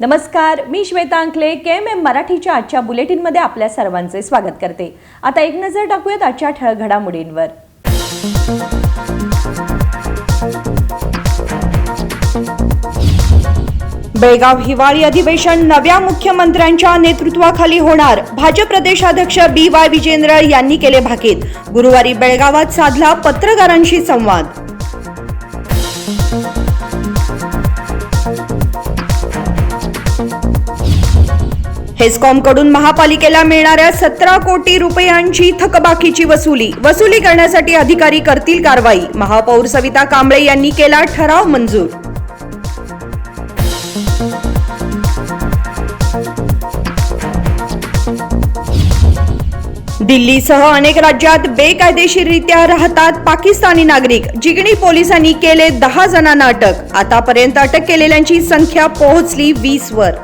नमस्कार, मी श्वेता अंकले KMM मराठीच्या आजच्या बुलेटिनमध्ये आपल्या सर्वांचे स्वागत करते। आता एक नजर टाकूयात आजच्या ठळक घडामोडींवर। बेळगाव हिवाळी अधिवेशन नव्या मुख्यमंत्र्यांच्या नेतृत्वाखाली होणार। भाजप प्रदेशाध्यक्ष BY विजेंद्र यांनी केले भाकीत। गुरुवारी बेळगावात साधला पत्रकारांशी संवाद। हेस्कॉम कडून महापालिकेला मिळणाऱ्या 17 कोटी रुपयांची थकबाकीची वसुली करण्यासाठी अधिकारी करतील कारवाई। महापौर सविता कांबळे यांनी केला ठराव मंजूर। दिल्लीसह अनेक राज्यात बेकायदेशीररित्या राहतात पाकिस्तानी नागरिक। जिगणी पोलिसांनी केले 10 जणांना अटक। आतापर्यंत अटक केलेल्यांची संख्या पोहोचली 20 वर।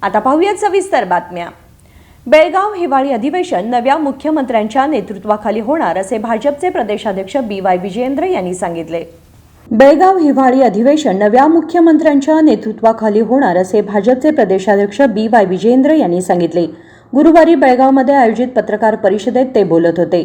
आता पाहूयात सविस्तर बातम्या। बेळगाव हिवाळी अधिवेशन नव्या मुख्यमंत्र्यांच्या नेतृत्वाखाली होणार असे भाजपचे प्रदेशाध्यक्ष BY विजेंद्र यांनी सांगितले। बेळगाव हिवाळी अधिवेशन नव्या मुख्यमंत्र्यांच्या नेतृत्वाखाली होणार असे भाजपचे प्रदेशाध्यक्ष BY विजेंद्र यांनी सांगितले। गुरुवारी बेळगावमध्ये आयोजित पत्रकार परिषदेत ते बोलत होते।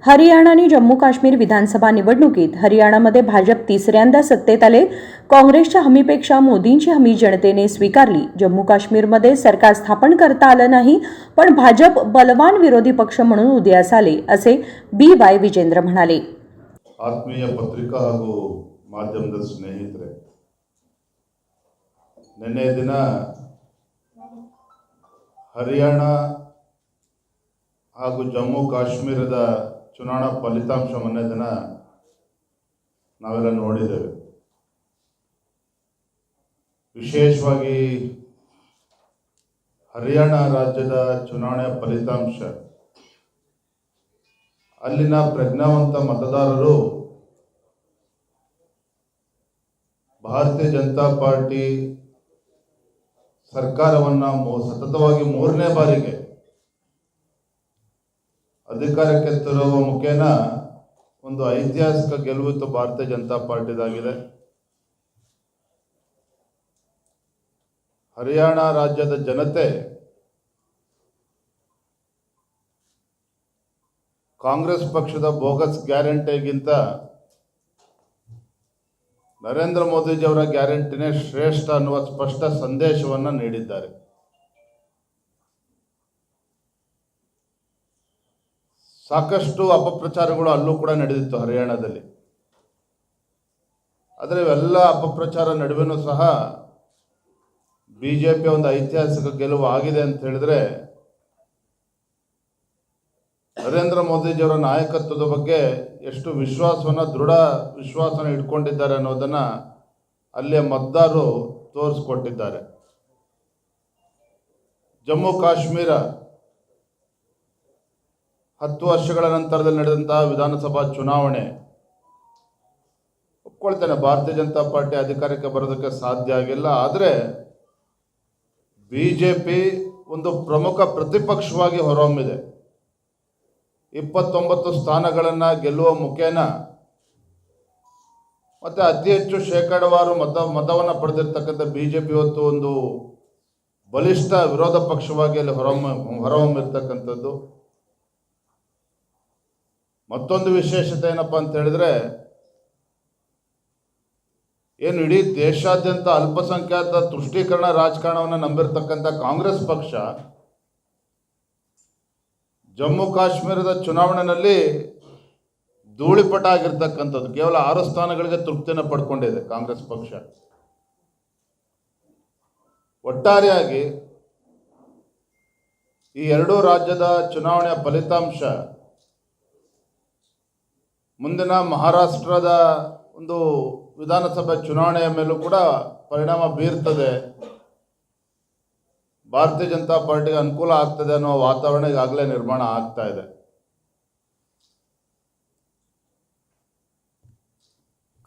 हरियाणा आणि जम्मू काश्मीर विधानसभा निवडणुकीत हरियाणामध्ये भाजप तिसऱ्यांदा सत्तेत आले। काँग्रेसच्या हमीपेक्षा मोदींची हमी जनतेने स्वीकारली। जम्मू काश्मीरमध्ये सरकार स्थापन करता आलं नाही, पण भाजप बलवान विरोधी पक्ष म्हणून उदयास आले असे BY विजेंद्र म्हणाले। ಆತ್ಮೀಯ ಪತ್ರಿಕಾ ಹಾಗೂ ಮಾಧ್ಯಮದ ಸ್ನೇಹಿತರೆ, ನಿನ್ನೆ ದಿನ ಹರಿಯಾಣ ಹಾಗೂ ಜಮ್ಮು ಕಾಶ್ಮೀರದ ಚುನಾವಣಾ ಫಲಿತಾಂಶ ಮೊನ್ನೆ ದಿನ ನಾವೆಲ್ಲ ನೋಡಿದ್ದೇವೆ। ವಿಶೇಷವಾಗಿ ಹರಿಯಾಣ ರಾಜ್ಯದ ಚುನಾವಣೆ ಫಲಿತಾಂಶ ಅಲ್ಲಿನ ಪ್ರಜ್ಞಾವಂತ ಮತದಾರರು ಭಾರತೀಯ ಜನತಾ ಪಾರ್ಟಿ ಸರ್ಕಾರವನ್ನು ಸತತವಾಗಿ 3ನೇ ಬಾರಿಗೆ ಅಧಿಕಾರಕ್ಕೆ ತರುವ ಮುಖೇನ ಒಂದು ಐತಿಹಾಸಿಕ ಗೆಲುವು ಭಾರತೀಯ ಜನತಾ ಪಾರ್ಟಿದಾಗಿದೆ। ಹರಿಯಾಣ ರಾಜ್ಯದ ಜನತೆ ಕಾಂಗ್ರೆಸ್ ಪಕ್ಷದ ಬೋಗಸ್ ಗ್ಯಾರಂಟಿಗಿಂತ ನರೇಂದ್ರ ಮೋದಿಜಿಯವರ ಗ್ಯಾರಂಟಿನೇ ಶ್ರೇಷ್ಠ ಅನ್ನುವ ಸ್ಪಷ್ಟ ಸಂದೇಶವನ್ನು ನೀಡಿದ್ದಾರೆ। ಸಾಕಷ್ಟು ಅಪಪ್ರಚಾರಗಳು ಅಲ್ಲೂ ಕೂಡ ನಡೆದಿತ್ತು ಹರಿಯಾಣದಲ್ಲಿ। ಆದರೆ ಇವೆಲ್ಲ ಅಪಪ್ರಚಾರ ನಡುವೆನೂ ಸಹ ಬಿಜೆಪಿ ಒಂದು ಐತಿಹಾಸಿಕ ಗೆಲುವು ಆಗಿದೆ ಅಂತ ಹೇಳಿದ್ರೆ ನರೇಂದ್ರ ಮೋದಿಜಿಯವರ ನಾಯಕತ್ವದ ಬಗ್ಗೆ ಎಷ್ಟು ದೃಢ ವಿಶ್ವಾಸನ ಇಟ್ಕೊಂಡಿದ್ದಾರೆ ಅನ್ನೋದನ್ನ ಅಲ್ಲಿಯ ಮತದಾರರು ತೋರಿಸಿಕೊಟ್ಟಿದ್ದಾರೆ। ಜಮ್ಮು ಕಾಶ್ಮೀರ 10 ವರ್ಷಗಳ ನಂತರದಲ್ಲಿ ನಡೆದಂತಹ ವಿಧಾನಸಭಾ ಚುನಾವಣೆ ಒಪ್ಕೊಳ್ತೇನೆ, ಭಾರತೀಯ ಜನತಾ ಪಾರ್ಟಿ ಅಧಿಕಾರಕ್ಕೆ ಬರೋದಕ್ಕೆ ಸಾಧ್ಯ ಆಗಿಲ್ಲ। ಆದರೆ ಬಿಜೆಪಿ ಒಂದು ಪ್ರಮುಖ ಪ್ರತಿಪಕ್ಷವಾಗಿ ಹೊರಹೊಮ್ಮಿದೆ। 29 ಸ್ಥಾನಗಳನ್ನು ಗೆಲ್ಲುವ ಮುಖೇನ ಮತ್ತೆ ಅತಿ ಹೆಚ್ಚು ಶೇಕಡಾವಾರು ಮತವನ್ನು ಪಡೆದಿರ್ತಕ್ಕಂಥ ಬಿಜೆಪಿ ಇವತ್ತು ಒಂದು ಬಲಿಷ್ಠ ವಿರೋಧ ಪಕ್ಷವಾಗಿ ಅಲ್ಲಿ ಹೊರಹೊಮ್ಮಿರ್ತಕ್ಕಂಥದ್ದು। ಮತ್ತೊಂದು ವಿಶೇಷತೆ ಏನಪ್ಪಾ ಅಂತ ಹೇಳಿದ್ರೆ, ಏನು ಇಡೀ ದೇಶಾದ್ಯಂತ ಅಲ್ಪಸಂಖ್ಯಾತ ತುಷ್ಟೀಕರಣ ರಾಜಕಾರಣವನ್ನು ನಂಬಿರ್ತಕ್ಕಂಥ ಕಾಂಗ್ರೆಸ್ ಪಕ್ಷ ಜಮ್ಮು ಕಾಶ್ಮೀರದ ಚುನಾವಣೆಯಲ್ಲಿ ಧೂಳಿಪಟ ಆಗಿರ್ತಕ್ಕಂಥದ್ದು, ಕೇವಲ 6 ಸ್ಥಾನಗಳಿಗೆ ತೃಪ್ತಿಯನ್ನು ಪಡ್ಕೊಂಡಿದೆ ಕಾಂಗ್ರೆಸ್ ಪಕ್ಷ। ಒಟ್ಟಾರೆಯಾಗಿ ಈ ಎರಡೂ ರಾಜ್ಯದ ಚುನಾವಣೆಯ ಫಲಿತಾಂಶ ಮುಂದಿನ ಮಹಾರಾಷ್ಟ್ರದ ಒಂದು ವಿಧಾನಸಭೆ ಚುನಾವಣೆಯ ಮೇಲೂ ಕೂಡ ಪರಿಣಾಮ ಬೀರ್ತದೆ, ಭಾರತೀಯ ಜನತಾ ಪಾರ್ಟಿಗೆ ಅನುಕೂಲ ಆಗ್ತದೆ ಅನ್ನೋ ವಾತಾವರಣ ಈಗಾಗಲೇ ನಿರ್ಮಾಣ ಆಗ್ತಾ ಇದೆ।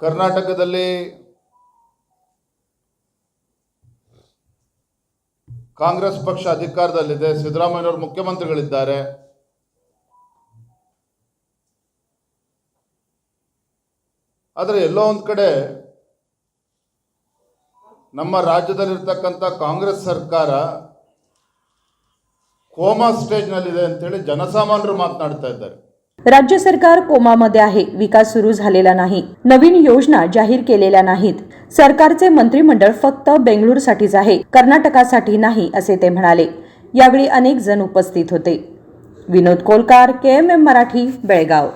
ಕರ್ನಾಟಕದಲ್ಲಿ ಕಾಂಗ್ರೆಸ್ ಪಕ್ಷ ಅಧಿಕಾರದಲ್ಲಿದೆ, ಸಿದ್ದರಾಮಯ್ಯನವರು ಮುಖ್ಯಮಂತ್ರಿಗಳಿದ್ದಾರೆ। ಆದರೆ ಎಲ್ಲೋ ಒಂದು ಕಡೆ ನಮ್ಮ ರಾಜ್ಯದಲ್ಲಿರ್ತಕ್ಕಂಥ ಕಾಂಗ್ರೆಸ್ ಸರ್ಕಾರ ಕೋಮಾ ಸ್ಟೇಜ್ನಲ್ಲಿದೆ ಅಂತೇಳಿ ಜನಸಾಮಾನ್ಯರು ಮಾತನಾಡ್ತಾ ಇದ್ದಾರೆ. राज्य सरकार कोमामध्ये आहे. विकास सुरू झालेला नाही. नवीन योजना जाहीर केलेल्या नाहीत. सरकारचे मंत्रिमंडळ फक्त बेंगळूरसाठीच आहे, कर्नाटकासाठी नाही, असे ते म्हणाले. यावेळी अनेक जण उपस्थित होते. विनोद कोलकार, KMM मराठी, बेळगाव.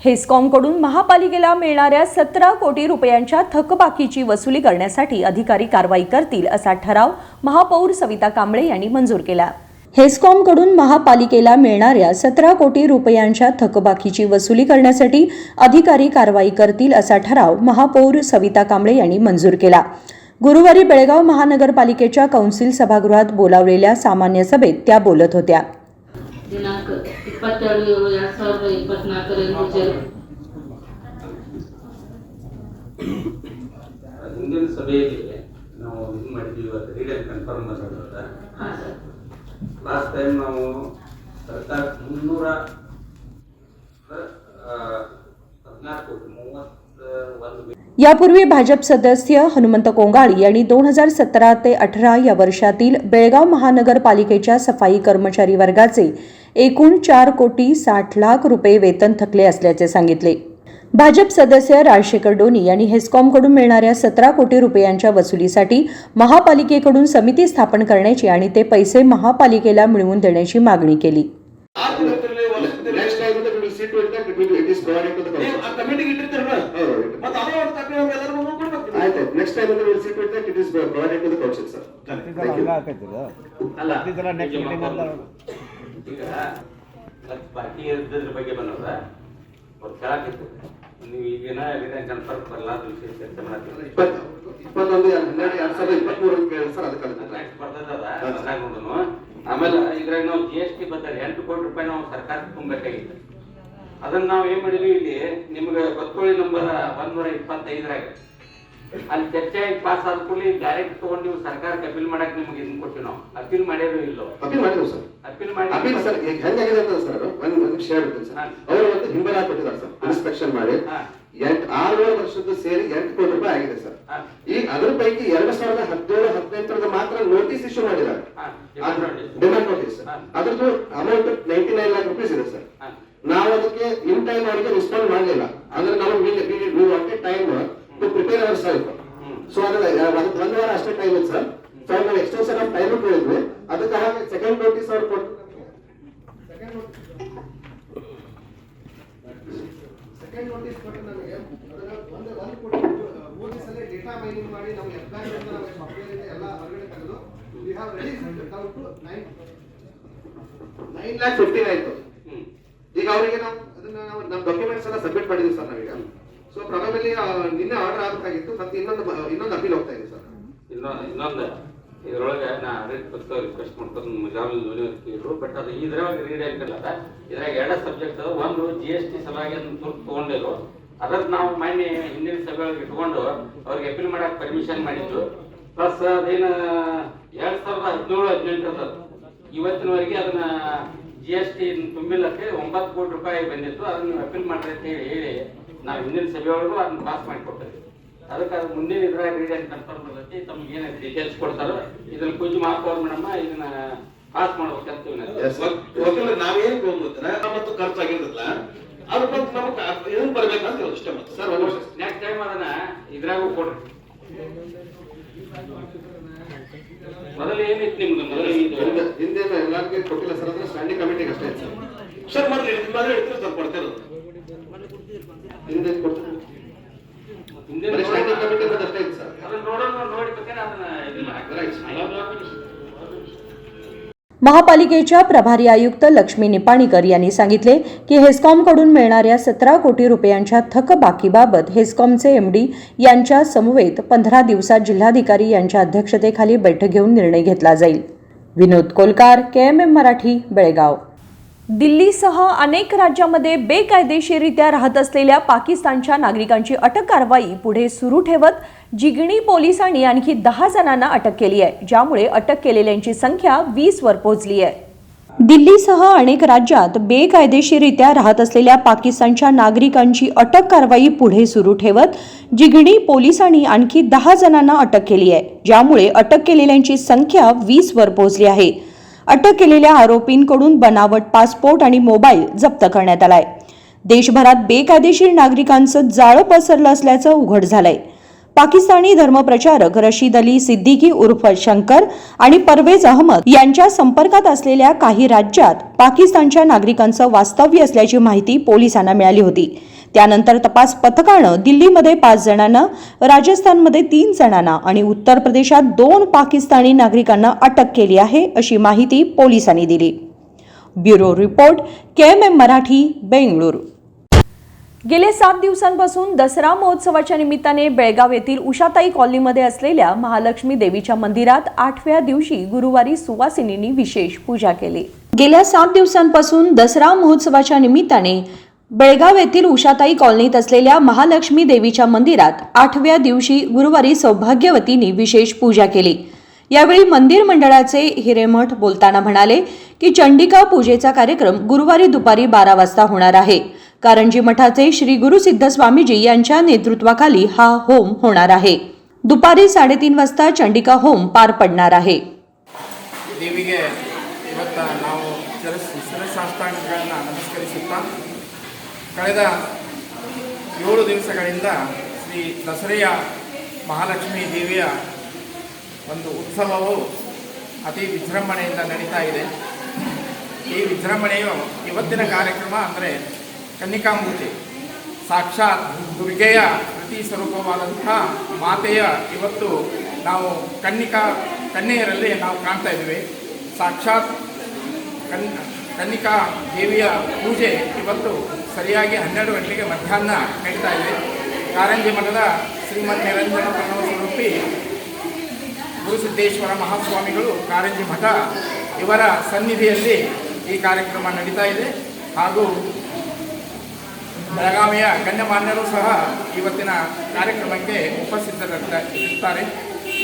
हेस्कॉमकडून महापालिकेला मिळणाऱ्या 17 कोटी रुपयांच्या थकबाकीची वसुली करण्यासाठी अधिकारी कारवाई करतील असा ठराव महापौर सविता कांबळे यांनी मंजूर केला. हेस्कॉमकडून महापालिकेला मिळणाऱ्या 17 कोटी रुपयांच्या थकबाकीची वसुली करण्यासाठी अधिकारी कारवाई करतील असा ठराव महापौर सविता कांबळे यांनी मंजूर केला. गुरुवारी बेळगाव महानगरपालिकेच्या कौन्सिल सभागृहात बोलावलेल्या सामान्य सभेत त्या बोलत होत्या. ದಿನಾಂಕ 22/7/2024 ಹಿಂದಿನ ಸಭೆಯಲ್ಲಿ ನಾವು ಇದು ಮಾಡಿದ್ವಿ. ಇವತ್ತು ರೀಡರ್ ಕನ್ಫರ್ಮ್ ಮಾಡೋದ ಹಾಂ ಸರ್. ಲಾಸ್ಟ್ ಟೈಮ್ ನಾವು ಸರ್ಕಾರ 314 ಕೋಟಿ 31 यापूर्वी भाजप सदस्य हनुमंत कोंगाळी यांनी 2017 ते 18 या वर्षातील बेळगाव महानगरपालिकेच्या सफाई कर्मचारी वर्गाचे एकूण 4 कोटी 60 लाख रुपये वेतन थकले असल्याचे सांगितले. भाजप सदस्य राजशेखर डोनी यांनी हेस्कॉमकडून मिळणाऱ्या 17 कोटी रुपयांच्या वसुलीसाठी महापालिकेकडून समिती स्थापन करण्याची आणि ते पैसे महापालिकेला मिळवून देण्याची मागणी केली. Next time we will see to it that it is provided to the council, sir. Thank you. ಅಲ್ಲ ಈಗ ಬಾಕಿ ಇದ್ದದ್ರ ಬಗ್ಗೆ ಬಂದದ ಅವ್ರು ಕೇಳಾಕಿತ್ತು. ನೀವು ಈಗಿನ ರೀಡರ್ ಕನ್ಫರ್ಮ್ ಬರಲ್ಲ ಅದು ವಿಷಯ ಚರ್ಚೆ ಮಾಡತ್ತೀವಿ. 21/12/2023 ಸರ್ ಅದಕ್ಕೆ ನೆಕ್ಸ್ಟ್ ಬರ್ತದ ನೋಡೋಣ. ಆಮೇಲೆ ಇದ್ರಾಗ ನಾವು GST ಬರ್ತಾರೆ 8 ಕೋಟಿ ರೂಪಾಯಿ ನಾವು ಸರ್ಕಾರಕ್ಕೆ ತುಂಬಬೇಕಾಗಿತ್ತು. ಅದನ್ನ ನಾವು ಏನ್ ಮಾಡಿದ್ವಿ, ಇಲ್ಲಿ ನಿಮ್ಗೆ ಗೊತ್ತುವಳಿ ನಂಬರ್ 125 ಅಲ್ಲಿ ಚರ್ಚೆ ಪಾಸ್ ಆದ ಕೂಡಲೇ ಡೈರೆಕ್ಟ್ ತಗೊಂಡು ನೀವು ಸರ್ಕಾರಕ್ಕೆ ಅಪೀಲ್ ಮಾಡಕ್ ನಿಮ್ಗೆ ಇದನ್ನ ಕೊಟ್ಟಿವಿ. ನಾವು ಅಪೀಲ್ ಮಾಡಿದ್ರು ಇಲ್ಲೋ? ಅಪೀಲ್ ಮಾಡಿದ್ರು ಸರ್. ಅಪೀಲ್ ಮಾಡಿ ಸರ್ ಹೆಂಗಾಗಿದೆ ಅಂತ ಸರ್ ಒಂದು ವಿಷಯ ಹೇಳ್ತೀನಿ ಸರ್. ಅವರು ಒಂದು ಹಿಂಬರ ಕೊಟ್ಟಿದ್ದಾರೆ ಸರ್, ಇನ್ಸ್ಪೆಕ್ಷನ್ ಮಾಡಿ 6 ವರ್ಷದ್ದು ಸೇರಿ 8 ಕೋಟಿ ರೂಪಾಯಿ ಆಗಿದೆ ಸರ್. ಈಗ ಅದ್ರ ಪೈಕಿ 2017-18 ಮಾತ್ರ ನೋಟಿಸ್ ಇಶ್ಯೂ ಮಾಡಿದ್ದಾರೆ, ಡಿಮಾಂಡ್ ನೋಟಿಸ್. ಅದ್ರದ್ದು ಅಮೌಂಟ್ 99 lakh rupees ಇದೆ ಸರ್. ನಾವು ಅದಕ್ಕೆ ಇನ್ ಟೈಮ್ ಅವರಿಗೆ ರೆಸ್ಪಾಂಡ್ ಮಾಡಲಿಲ್ಲ. ಅಂದ್ರೆ ನಾವು time to prepare our self. So ಅದಕ್ಕೆ 1 ವಾರ ಅಷ್ಟೇ ಟೈಮ್ ಇದೆ ಸರ್. ಸೊ ನಾವು ಎಕ್ಸ್ಟೆನ್ಷನ್ ಆಫ್ ಟೈಮ್ ಕೇಳಿದ್ವಿ. ಅದಕ್ಕೆ ಹಾಗೆ ಸೆಕೆಂಡ್ ನೋಟಿಸ್ ಅವ್ರು ಕೊಟ್ಟು ನಮಗೆ ಒಂದು ಕೋಟಿ ನೋಟಿಸಲ್ಲೇ ಡೇಟಾ ಮೈನಿಂಗ್ ಮಾಡಿ ನಾವು ಎಫ್ಐಆರ್ ಅಂತ ನಾವು ಸಾಫ್ಟ್ವೇರ್ ಇಂದ ಎಲ್ಲ ಹೊರಗಡೆ ತೆಗೆದು we have release down to 9,15,000. ಈಗ ಅವರಿಗೆ ನಾವು ಅದನ್ನ ನಮ್ಮ ಡಾಕ್ಯುಮೆಂಟ್ಸ್ ಎಲ್ಲ ಸಬ್ಮಿಟ್ ಮಾಡಿದ್ವಿ ಸರ್ ನಾವೀಗ. ಸೊ ಪ್ರಾಬಬಲಿ ನಿನ್ನೆ ಆರ್ಡರ್ ಆಗಬೇಕಾಗಿತ್ತು. ಮತ್ತೆ ಇನ್ನೊಂದು ಅಪೀಲ್ ಹೋಗ್ತಾ ಇದೆ ಸರ್. ಇನ್ನೊಂದು ಇದ್ರೊಳಗೆ ನಾ ರಿಕ್ವೆಸ್ಟ್ ಮಾಡ್ಕೊಂಡು ಮುಜಾಮಿಲ್ ಧ್ವನಿವರ್ತಿದ್ರು. ಬಟ್ ಅದು ಇದ್ರಾಗ ರೀಡ್ ಆಗಿಲ್ಲ. ಇದ್ರಾಗ 2 ಸಬ್ಜೆಕ್ಟ್ ಅದ. ಒಂದು GST ಸಲುವಾಗಿ ಅದನ್ನ ತುರ್ತು ತಗೊಂಡಿದ್ರು. ಅದಕ್ಕೆ ನಾವು ಮೊನ್ನೆ ಹಿಂದಿನ ಸಭೆಯೊಳಗೆ ಇಟ್ಕೊಂಡು ಅವ್ರಿಗೆ ಅಪೀಲ್ ಮಾಡಕ್ ಪರ್ಮಿಷನ್ ಮಾಡಿದ್ದು. ಪ್ಲಸ್ ಅದೇನು 2017-18 ಅದ. ಇವತ್ತಿನವರೆಗೆ ಅದನ್ನ GST ತುಂಬಿಲ್ಲಕ್ಕೆ 9 ಕೋಟಿ ರೂಪಾಯಿ ಬಂದಿತ್ತು. ಅದನ್ನ ಅಪೀಲ್ ಮಾಡ್ರಿ ಅಂತ ಹೇಳಿ ನಾವು ಹಿಂದಿನ ಸಭೆಯೊಳಗೂ ಅದನ್ನ ಪಾಸ್ ಮಾಡಿಕೊಟ್ಟಿದ್ವಿ. ಅದಕ್ಕೆ ಅದು ಮುಂದಿನ ಇದ್ರಾಗ ರೀಡ್ ಆಗಿ ಕನ್ಫರ್ಮ್ ಬರ್ತೈತಿ. ತಮ್ಗೆ ಏನಾದ್ರು ಡೀಟೇಲ್ಸ್ ಕೊಡ್ತಾರೋ ಇದನ್ನ ಕುಂಜು ಮಾಕೋರ್ ಮೇಡಮ್ ಇದನ್ನ ಪಾಸ್ ಮಾಡ್ಬೇಕಂತ ನಾವೇನ್ ಗೊತ್ತಾ ಮತ್ತು ಖರ್ಚಾಗಿರ್ತಲ್ಲ ಅದ್ರ ಬಂದು ನಮಗೆ ಇದನ್ನ ಬರ್ಬೇಕಂತ ಇಷ್ಟೇ. ಮತ್ತೆ ಸರ್ ನೆಕ್ಸ್ಟ್ ಟೈಮ್ ಅದನ್ನ ಇದ್ರಾಗೂ ಕೊಡ್ರಿ. ಮೊದಲು ಏನಿತ್ತು ನಿಮ್ದು? ಮೊದಲು ಹಿಂದೆ ಎಲ್ಲರಿಗೂ ಕೊಟ್ಟಿಲ್ಲ ಸರ್. ಅಂದ್ರೆ ಸ್ಟ್ಯಾಂಡಿಂಗ್ ಕಮಿಟಿಗೆ ಅಷ್ಟೇ ಸರ್. ಸರ್ ಮೊದಲು ಇಡ್ತೀರಿ ಸರ್, ಕೊಡ್ತಿರೋದು ಹಿಂದೆ ಕೊಡ್ತೀವಿ. ಸ್ಟ್ಯಾಂಡಿಂಗ್ ಕಮಿಟಿ ಅಷ್ಟೇ ಇದೆ ಸರ್. ಅದನ್ನ ನೋಡೋಣ, ನೋಡ್ಬೇಕಾದ್ರೆ ಅದನ್ನ ಇದನ್ನ महापालिकेच्या प्रभारी आयुक्त लक्ष्मी निपाणीकर यांनी सांगितले की हेस्कॉमकडून मिळणाऱ्या 17 कोटी रुपयांच्या थकबाकीबाबत हेस्कॉमचे MD यांच्या समवेत 15 दिवसात जिल्हाधिकारी यांच्या अध्यक्षतेखाली बैठक घेऊन निर्णय घेतला जाईल. विनोद कोलकार, KMM मराठी, बेळगाव. दिल्लीसह अनेक राज्यांमध्ये बेकायदेशीररित्या राहत असलेल्या पाकिस्तानच्या नागरिकांची अटक कारवाई पुढे सुरू ठेवत जिगणी पोलिसांनी आणखी 10 जणांना अटक केली आहे, ज्यामुळे अटक केलेल्यांची संख्या 20 वर पोहोचली आहे. दिल्लीसह अनेक राज्यात बेकायदेशीररित्या राहत असलेल्या पाकिस्तानच्या नागरिकांची अटक कारवाई पुढे सुरू ठेवत जिगणी पोलिसांनी आणखी 10 जणांना अटक केली आहे, ज्यामुळे अटक केलेल्यांची संख्या 20 वर पोहोचली आहे. अटक केलेल्या आरोपींकडून बनावट पासपोर्ट आणि मोबाईल जप्त करण्यात आलाय. देशभरात बेकायदेशीर नागरिकांचं जाळं पसरलं असल्याचं उघड झालंय. पाकिस्तानी धर्मप्रचारक रशीद अली सिद्दीकी उर्फ शंकर आणि परवेज अहमद यांच्या संपर्कात असलेल्या काही राज्यात पाकिस्तानच्या नागरिकांचं वास्तव्य असल्याची माहिती पोलिसांना मिळाली होती. त्यानंतर तपास पथकानं दिल्लीमध्ये 5 जणांना, राजस्थानमध्ये 3 जणांना आणि उत्तर प्रदेशात 2 पाकिस्तानी नागरिकांना अटक केली आहे, अशी माहिती पोलिसांनी दिली. Bureau report, KMM Marathi, Bengaluru. गेल्या 7 दिवसांपासून दसरा महोत्सवाच्या निमित्ताने बेळगाव येथील उषाताई कॉलनीमध्ये असलेल्या महालक्ष्मी देवीच्या मंदिरात 8व्या दिवशी गुरुवारी सुवासिनींनी विशेष पूजा केली. गेल्या 7 दिवसांपासून दसरा महोत्सवाच्या निमित्ताने बेळगाव येथील उषाताई कॉलनीत असलेल्या महालक्ष्मी देवीच्या मंदिरात 8व्या दिवशी गुरुवारी सौभाग्यवतींनी विशेष पूजा केली. यावेळी मंदिर मंडळाचे हिरेमठ बोलताना म्हणाले की चंडिका पूजेचा कार्यक्रम गुरुवारी दुपारी 12 वाजता होणार आहे. कारंजी मठाचे श्री गुरु सिद्ध स्वामीजी यांच्या नेतृत्वाखाली हा होम होणार आहे. दुपारी 3:30 वाजता चंडिका होम पार पडणार आहे. ದೇವಿಗೆ ಇವತ್ತು ನಾವು ಶಿರಸಾಷ್ಟಾಂಗಗಳನ್ನು ನಮಸ್ಕರಿಸುತ್ತಾ ಕಳೆದ 7 ದಿವಸಗಳಿಂದ ಶ್ರೀ ದಸರೆಯ ಮಹಾಲಕ್ಷ್ಮೀ ದೇವಿಯ ಒಂದು ಉತ್ಸವವು ಅತಿ ವಿಜೃಂಭಣೆಯಿಂದ ನಡೀತಾ ಇದೆ. ಈ ವಿಜೃಂಭಣೆಯು ಇವತ್ತಿನ ಕಾರ್ಯಕ್ರಮ ಅಂದರೆ ಕನ್ನಿಕಾಂಬೂಜೆ, ಸಾಕ್ಷಾತ್ ದುರ್ಗೆಯ ಪ್ರತಿ ಸ್ವರೂಪವಾದಂತಹ ಮಾತೆಯ ಇವತ್ತು ನಾವು ಕನ್ಯೆಯರಲ್ಲಿ ನಾವು ಕಾಣ್ತಾ ಇದ್ದೀವಿ. ಸಾಕ್ಷಾತ್ ಕನ್ನಿಕಾ ದೇವಿಯ ಪೂಜೆ ಇವತ್ತು ಸರಿಯಾಗಿ 12 ಗಂಟೆಗೆ ಮಧ್ಯಾಹ್ನ ನಡೀತಾ ಇದೆ. ಕಾರಂಜಿ ಮಠದ ಶ್ರೀಮನ್ ನಿರಂಜನ ಪ್ರಣವ ಸ್ವರೂಪಿ ಗುರುಸಿದ್ದೇಶ್ವರ ಮಹಾಸ್ವಾಮಿಗಳು ಕಾರಂಜಿ ಮಠ ಇವರ ಸನ್ನಿಧಿಯಲ್ಲಿ ಈ ಕಾರ್ಯಕ್ರಮ ನಡೀತಾ ಇದೆ. ಹಾಗೂ ಬೆಳಗಾವಿಯ ಗಣ್ಯಮಾನ್ಯರು ಸಹ ಇವತ್ತಿನ ಕಾರ್ಯಕ್ರಮಕ್ಕೆ ಉಪಸ್ಥಿತರಿರ್ತಾರೆ.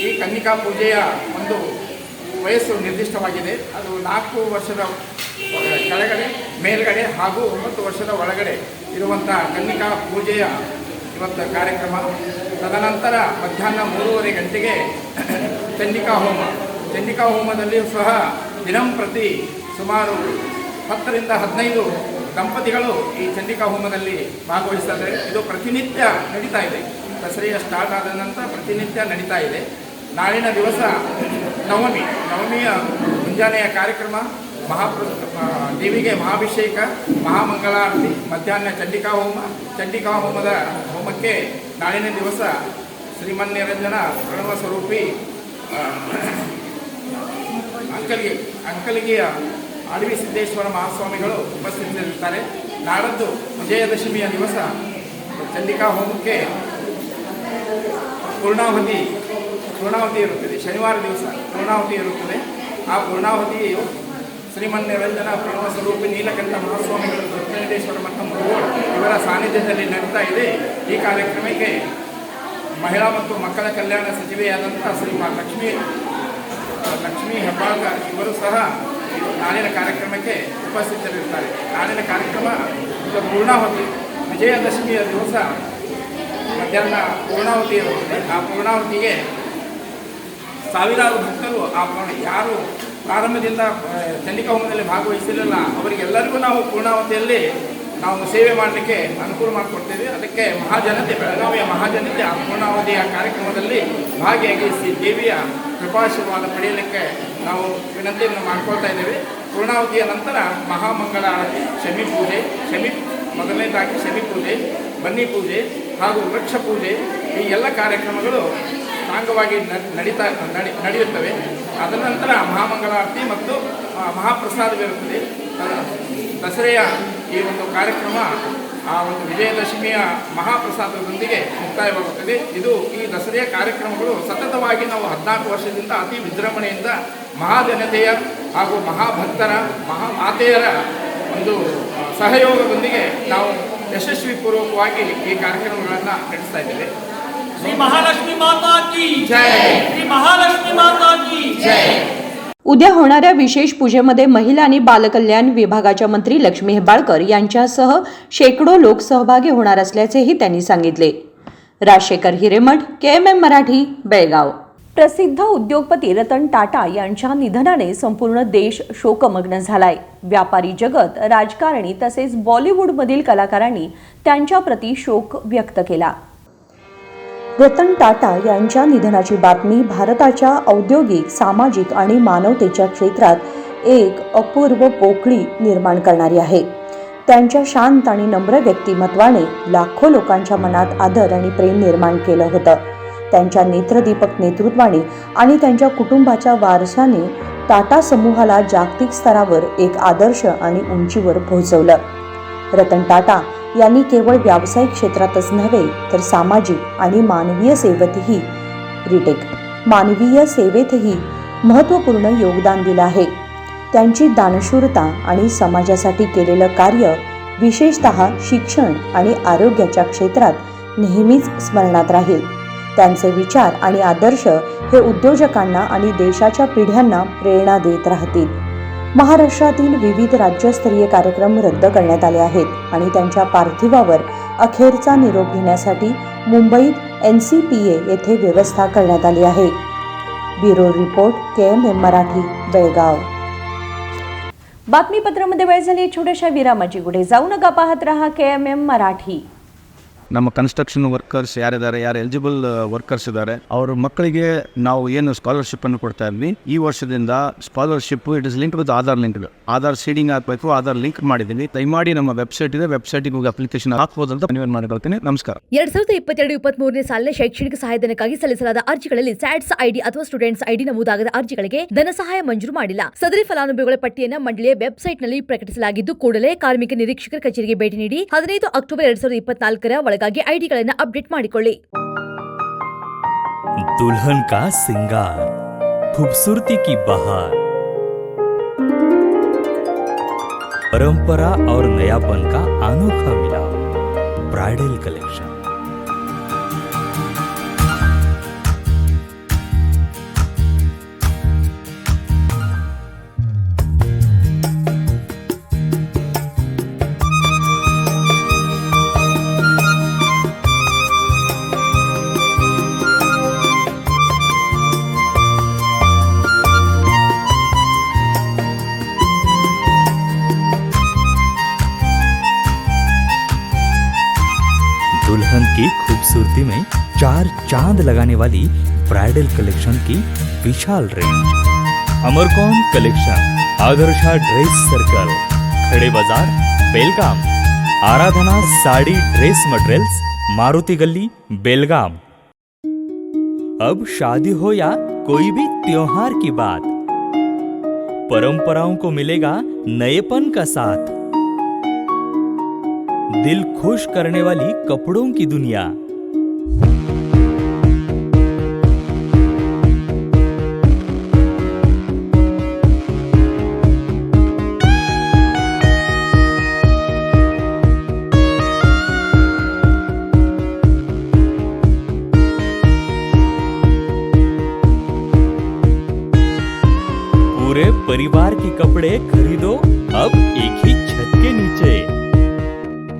ಈ ಕನ್ನಿಕಾ ಪೂಜೆಯ ಒಂದು ವಯಸ್ಸು ನಿರ್ದಿಷ್ಟವಾಗಿದೆ. ಅದು 4 ವರ್ಷದ ಕೆಳಗಡೆ, ಮೇಲ್ಗಡೆ ಹಾಗೂ 9 ವರ್ಷದ ಒಳಗಡೆ ಇರುವಂಥ ಕನ್ನಿಕಾ ಪೂಜೆಯ ಇವತ್ತು ಕಾರ್ಯಕ್ರಮ. ತದನಂತರ ಮಧ್ಯಾಹ್ನ 3:30 ಗಂಟೆಗೆ ಚಂಡಿಕಾ ಹೋಮದಲ್ಲಿಯೂ ಸಹ ದಿನಂಪ್ರತಿ ಸುಮಾರು 10 ರಿಂದ 15 ದಂಪತಿಗಳು ಈ ಚಂಡಿಕಾ ಹೋಮದಲ್ಲಿ ಭಾಗವಹಿಸ್ತಾರೆ. ಇದು ಪ್ರತಿನಿತ್ಯ ನಡೀತಾ ಇದೆ. ದಸರೆಯ ಸ್ಟಾರ್ಟ್ ಆದ ನಂತರ ಪ್ರತಿನಿತ್ಯ ನಡೀತಾ ಇದೆ. ನಾಳಿನ ದಿವಸ ನವಮಿಯ ಮುಂಜಾನೆಯ ಕಾರ್ಯಕ್ರಮ, ದೇವಿಗೆ ಮಹಾಭಿಷೇಕ, ಮಹಾಮಂಗಳಾರತಿ, ಮಧ್ಯಾಹ್ನ ಚಂಡಿಕಾ ಹೋಮಕ್ಕೆ ನಾಳಿನ ದಿವಸ ಶ್ರೀಮನ್ನಿರಂಜನ ಪ್ರಣವ ಸ್ವರೂಪಿ ಅಂಕಲಿಗೆಯ ಅಡವಿ ಸಿದ್ದೇಶ್ವರ ಮಹಾಸ್ವಾಮಿಗಳು ಉಪಸ್ಥಿತರಿರುತ್ತಾರೆ. ನಾಡದ್ದು ವಿಜಯದಶಮಿಯ ದಿವಸ ಚಂಡಿಕಾ ಹೋಮಕ್ಕೆ ಪೂರ್ಣಾವತಿ ಇರುತ್ತದೆ. ಶನಿವಾರ ದಿವಸ ಪೂರ್ಣಾವತಿ ಇರುತ್ತದೆ. ಆ ಪೂರ್ಣಾವತಿಯು ಶ್ರೀಮನ್ನಿರಂಜನ ಪ್ರಣವ ಸ್ವರೂಪಿ ನೀಲಕಂಠ ಮಹಾಸ್ವಾಮಿಗಳು ದುರ್ಗೇಶ್ವರ ಮತ್ತು ಮುರುಗೋಡು ಇವರ ಸಾನ್ನಿಧ್ಯದಲ್ಲಿ ನಡೀತಾ ಇದೆ. ಈ ಕಾರ್ಯಕ್ರಮಕ್ಕೆ ಮಹಿಳಾ ಮತ್ತು ಮಕ್ಕಳ ಕಲ್ಯಾಣ ಸಚಿವೆಯಾದಂಥ ಶ್ರೀಮಾನ್ ಲಕ್ಷ್ಮೀ ಹೆಬ್ಬಾಳ್ಕರ್ ಇವರು ಸಹ ನಾಳಿನ ಕಾರ್ಯಕ್ರಮಕ್ಕೆ ಉಪಸ್ಥಿತರಿರ್ತಾರೆ. ನಾಳಿನ ಕಾರ್ಯಕ್ರಮ ಪೂರ್ಣಾವತಿ, ವಿಜಯದಶಮಿಯ ದಿವಸ ಮಧ್ಯಾಹ್ನ ಪೂರ್ಣಾವತಿ ಇರುತ್ತದೆ. ಆ ಪೂರ್ಣಾವತಿಗೆ ಸಾವಿರಾರು ಭಕ್ತರು ಯಾರು ಪ್ರಾರಂಭದಿಂದ ಚಂಡಿಕಾ ಹೋಮದಲ್ಲಿ ಭಾಗವಹಿಸಿರಲಿಲ್ಲ ಅವರಿಗೆಲ್ಲರಿಗೂ ನಾವು ಪೂರ್ಣಾವತಿಯಲ್ಲಿ ನಾವು ಸೇವೆ ಮಾಡಲಿಕ್ಕೆ ಅನುಕೂಲ ಮಾಡಿಕೊಡ್ತೇವೆ. ಅದಕ್ಕೆ ಬೆಳಗಾವಿಯ ಮಹಾಜನತೆ ಆ ಪೂರ್ಣಾವಧಿಯ ಕಾರ್ಯಕ್ರಮದಲ್ಲಿ ಭಾಗಿಯಾಗಿಸಿ ದೇವಿಯ ಕೃಪಾಶೀರ್ವಾದ ಪಡೆಯಲಿಕ್ಕೆ ನಾವು ವಿನಂತಿಯನ್ನು ಮಾಡ್ಕೊಳ್ತಾ ಇದ್ದೇವೆ. ಪೂರ್ಣಾವಧಿಯ ನಂತರ ಮಹಾಮಂಗಳಾರತಿ, ಮೊದಲನೇದಾಗಿ ಶಮಿ ಪೂಜೆ, ಬನ್ನಿ ಪೂಜೆ ಹಾಗೂ ವೃಕ್ಷ ಪೂಜೆ, ಈ ಎಲ್ಲ ಕಾರ್ಯಕ್ರಮಗಳು ಸಾಂಗವಾಗಿ ನಡೆಯುತ್ತವೆ. ಅದನಂತರ ಮಹಾಮಂಗಳಾರತಿ ಮತ್ತು ಮಹಾಪ್ರಸಾದವಿರುತ್ತದೆ. ದಸರೆಯ ಈ ಒಂದು ಕಾರ್ಯಕ್ರಮ ಆ ಒಂದು ವಿಜಯದಶಮಿಯ ಮಹಾಪ್ರಸಾದದೊಂದಿಗೆ ಮುಕ್ತಾಯವಾಗುತ್ತದೆ. ಇದು ಈ ದಸರೆಯ ಕಾರ್ಯಕ್ರಮಗಳು ಸತತವಾಗಿ ನಾವು 14 ವರ್ಷದಿಂದ ಅತಿ ವಿಜೃಂಭಣೆಯಿಂದ ಮಹಾಜನತೆಯ ಹಾಗೂ ಮಹಾಭಕ್ತರ, ಮಹಾಮಾತೆಯರ ಒಂದು ಸಹಯೋಗದೊಂದಿಗೆ ನಾವು ಯಶಸ್ವಿಪೂರ್ವಕವಾಗಿ ಈ ಕಾರ್ಯಕ್ರಮಗಳನ್ನು ನಡೆಸ್ತಾ ಇದ್ದೇವೆ. ಶ್ರೀ ಮಹಾಲಕ್ಷ್ಮಿ ಮಾತಾ ಕಿ ಜೈ. ಶ್ರೀ ಮಹಾಲಕ್ಷ್ಮಿ ಮಾತಾ ಕಿ ಜೈ. उद्या होणाऱ्या विशेष पूजेमध्ये महिला आणि बालकल्याण विभागाच्या मंत्री लक्ष्मी हेब्बाळकर यांच्यासह शेकडो लोक सहभागी होणार असल्याचेही त्यांनी सांगितले. राजशेखर हिरेमठ, KMM मराठी, बेळगाव. प्रसिद्ध उद्योगपती रतन टाटा यांच्या निधनाने संपूर्ण देश शोकमग्न झालाय. व्यापारी जगत, राजकारणी तसेच बॉलिवूडमधील कलाकारांनी त्यांच्याप्रती शोक व्यक्त केला. रतन टाटा यांच्या निधनाची बातमी भारताच्या औद्योगिक, सामाजिक आणि मानवतेच्या क्षेत्रात एक अपूर्व पोकळी निर्माण करणारी आहे. त्यांच्या शांत आणि नम्र व्यक्तिमत्वाने लाखो लोकांच्या मनात आदर आणि प्रेम निर्माण केलं होतं. त्यांच्या नेत्रदीपक नेतृत्वाने आणि त्यांच्या कुटुंबाच्या वारसाने टाटा समूहाला जागतिक स्तरावर एक आदर्श आणि उंचीवर पोहोचवलं. रतन टाटा यांनी केवळ व्यावसायिक क्षेत्रातच नव्हे तर सामाजिक आणि मानवीय सेवेतही महत्त्वपूर्ण योगदान दिलं आहे. त्यांची दानशूरता आणि समाजासाठी केलेलं कार्य विशेषतः शिक्षण आणि आरोग्याच्या क्षेत्रात नेहमीच स्मरणात राहील. त्यांचे विचार आणि आदर्श हे उद्योजकांना आणि देशाच्या पिढ्यांना प्रेरणा देत राहतील. महाराष्ट्रातील विविध राज्यस्तरीय कार्यक्रम रद्द करण्यात आले आहेत आणि त्यांच्या पार्थिवावर अखेरचा निरोप घेण्यासाठी मुंबईत NCPA येथे व्यवस्था करण्यात आली आहे. Bureau report, KMM Marathi, Belgaum. बातमीपत्रामध्ये वेळ झाली छोट्याशा विरामाची. कुठे जाऊ नका, पाहत रहा KMM मराठी. ನಮ್ಮ ಕನ್ಸ್ಟ್ರಕ್ಷನ್ ವರ್ಕರ್ಸ್ ಯಾರಿದ್ದಾರೆ, ಯಾರು ಎಲಿಜಿಬಲ್ ವರ್ಕರ್ಸ್ ಇದ್ದಾರೆ, ಅವ್ರ ಮಕ್ಕಳಿಗೆ ನಾವು ಏನು ಸ್ಕಾಲರ್ಶಿಪ್ಪನ್ನು ಕೊಡ್ತಾ ಇದ್ವಿ, ಈ ವರ್ಷದಿಂದ scholarship it is link with Aadhaar link. Aadhaar seeding ಹಾಕಬೇಕು, ಆಧಾರ್ ಲಿಂಕ್ ಮಾಡಿದ್ದೀವಿ. ದಯಮಾಡಿ ನಮ್ಮ ವೆಬ್ಸೈಟ್ ಇದೆ, ವೆಬ್ಸೈಟ್ಗೆ ಹೋಗಿ ಅಪ್ಲಿಕೇಶನ್ ಹಾಕ್ಬೋದು ಅಂತ ಮನವಿ ಮಾಡಿಕೊಳ್ತೀನಿ. ನಮಸ್ಕಾರ. 2022-23ನೇ ಸಾಲಿನ ಶೈಕ್ಷಣಿಕ ಸಹಾಯಧನಕ್ಕಾಗಿ ಸಲ್ಲಿಸಲಾದ ಅರ್ಜಿಗಳಲ್ಲಿ ಸ್ಯಾಟ್ಸ್ ಐಡಿ ಅಥವಾ ಸ್ಟೂಡೆಂಟ್ಸ್ ಐಡಿ ನಮೂದಾಗದ ಅರ್ಜಿಗಳಿಗೆ ಧನ ಸಹಾಯ ಮಂಜೂರು ಮಾಡಿಲ್ಲ. ಸದರಿ ಫಲಾನುಭವಿಗಳ ಪಟ್ಟಿಯನ್ನು ಮಂಡಳಿಯ ವೆಬ್ಸೈಟ್ನಲ್ಲಿ ಪ್ರಕಟಿಸಲಾಗಿದ್ದು, ಕೂಡಲೇ ಕಾರ್ಮಿಕ ನಿರೀಕ್ಷಕರ ಕಚೇರಿಗೆ ಭೇಟಿ ನೀಡಿ 15 ಅಕ್ಟೋಬರ್ 2024 ಒಳಗಾಗಿ ಐಡಿಗಳನ್ನು ಅಪ್ಡೇಟ್ ಮಾಡಿಕೊಳ್ಳಿ. दुल्हन का सिंगार, खूबसूरती की बहार, परंपरा और नयापन का अनोखा मिलाप, ब्राइडल कलेक्शन. दुल्हन की खूबसूरती में 4 चांद लगाने वाली ब्राइडल कलेक्शन की विशाल range. Amarkon collection, Adarsha dress circle, Khade Bazaar, Belgaum. Aradhana sari dress materials, Maruti Galli, Belgaum. अब शादी हो या कोई भी त्योहार की बात, परंपराओं को मिलेगा नएपन का साथ. दिल खुश करने वाली कपड़ों की दुनिया. पूरे परिवार के कपड़े खरीदो अब एक ही छत के नीचे.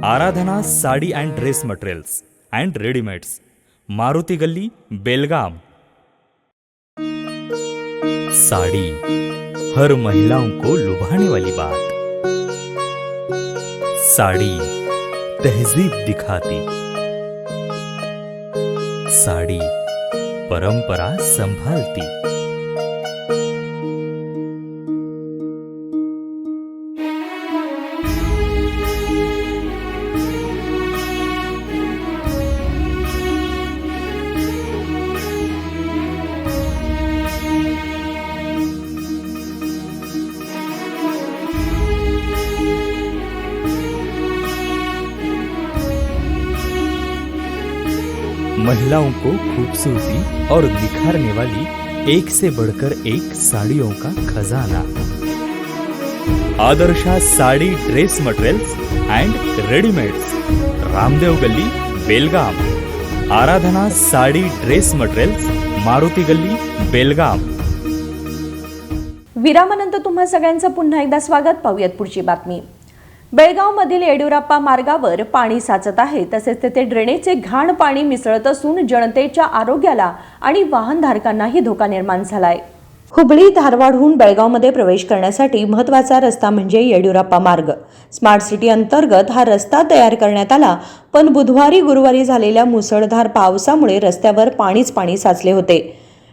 Aradhana sari and dress materials and readymades, Maruti Galli, Belgaum. Sari हर महिलाओं को लुभाने वाली बात. साड़ी तहजीब दिखाती. साड़ी परंपरा संभालती. महिलाओं को खूबसूरती और निखारने वाली एक से बढ़कर एक साड़ियों का खजाना. Adarsha sari dress materials and readymades, Ramdev Galli, Belgaum. Aradhana sari dress materials, Maruti Galli, Belgaum. विरामानंतर तुम्हा सगळ्यांचं पुन्हा एकदा स्वागत. पाहूयात पुढची बातमी. बेळगावमधील येडियुराप्पा मार्गावर पाणी साचत आहे. तसेच तेथे ड्रेनेजचे घाण पाणी मिसळत असून जनतेच्या आरोग्याला आणि वाहनधारकांनाही धोका निर्माण झालाय. हुबळी धारवाडहून बेळगावमध्ये प्रवेश करण्यासाठी महत्त्वाचा रस्ता म्हणजे येडियुराप्पा मार्ग. स्मार्ट सिटी अंतर्गत हा रस्ता तयार करण्यात आला, पण बुधवारी गुरुवारी झालेल्या मुसळधार पावसामुळे रस्त्यावर पाणी साचले होते.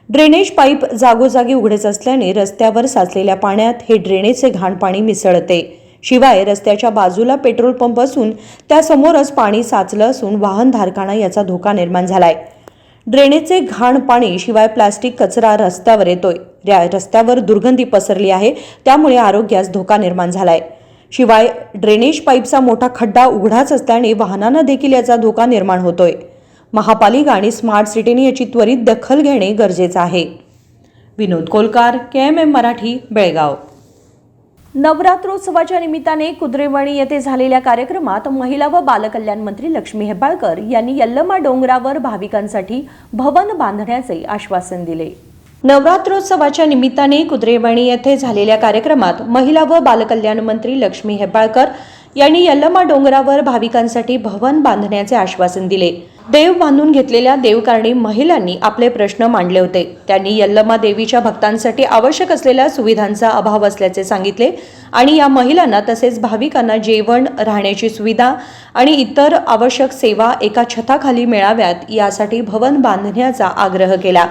ड्रेनेज पाईप जागोजागी उघडेच असल्याने रस्त्यावर साचलेल्या पाण्यात हे ड्रेनेजचे घाण पाणी मिसळते. शिवाय रस्त्याच्या बाजूला पेट्रोल पंप असून त्यासमोरच पाणी साचलं असून वाहनधारकांना याचा धोका निर्माण झालाय. ड्रेनेजचे घाण पाणी शिवाय प्लास्टिक कचरा रस्त्यावर येतोय. रस्त्यावर दुर्गंधी पसरली आहे, त्यामुळे आरोग्यास धोका निर्माण झालाय. शिवाय ड्रेनेज पाईपचा मोठा खड्डा उघडाच असल्याने वाहनांना देखील याचा धोका निर्माण होतोय. महापालिका आणि स्मार्ट सिटीने याची त्वरित दखल घेणे गरजेचे आहे. विनोद कोलकार, KMM मराठी, बेळगाव. नवरात्रोत्सवाच्या निमित्ताने कुद्रेवाडी येथे झालेल्या कार्यक्रमात महिला व बालकल्याण मंत्री लक्ष्मी हेब्बाळकर यांनी यल्लमा डोंगरावर भाविकांसाठी भवन बांधण्याचे आश्वासन दिले. नवरात्रोत्सवाच्या निमित्ताने कुद्रेवाडी येथे झालेल्या कार्यक्रमात महिला व बालकल्याण मंत्री लक्ष्मी हेब्बाळकर यांनी यल्लमा डोंगरावर भाविकांसाठी भवन बांधण्याचे आश्वासन दिले. देव बांधून घेतलेल्या देवकारणी महिलांनी आपले प्रश्न मांडले होते. त्यांनी यल्लमा देवीच्या भक्तांसाठी आवश्यक असलेल्या सुविधांचा अभाव असल्याचे सांगितले आणि या महिलांना तसेच भाविकांना जेवण, राहण्याची सुविधा आणि इतर आवश्यक सेवा एका छताखाली मिळाव्यात यासाठी भवन बांधण्याचा आग्रह केला.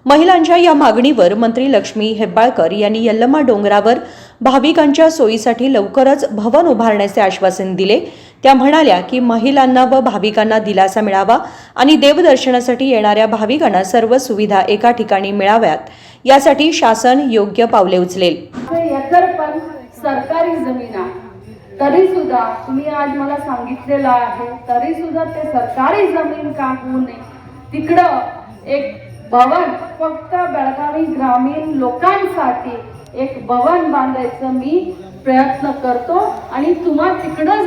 महिलांच्या या मागणीवर मंत्री लक्ष्मी हेब्बाळकर यांनी यल्लमा डोंगरावर भाविकांच्या सोयीसाठी लवकरच भवन उभारण्याचे आश्वासन दिले. त्या म्हणाल्या की महिलांना व भाविकांना दिलासा मिळावा आणि देवदर्शनासाठी येणाऱ्या भाविकांना सर्व सुविधा एका ठिकाणी मिळाव्यात यासाठी शासन योग्य पावले उचलेल. एकर पण सरकारी जमीन आहे तरी सुद्धा तुम्ही आज मला सांगितलेलं आहे तरी सुद्धा ते सरकारी जमीन का होऊ नये तिकडं एक भवन फक्त बेळगावी ग्रामीण लोकांसाठी एक भवन बांधायचं मी प्रयत्न करतो आणि तुम्हा तिकडं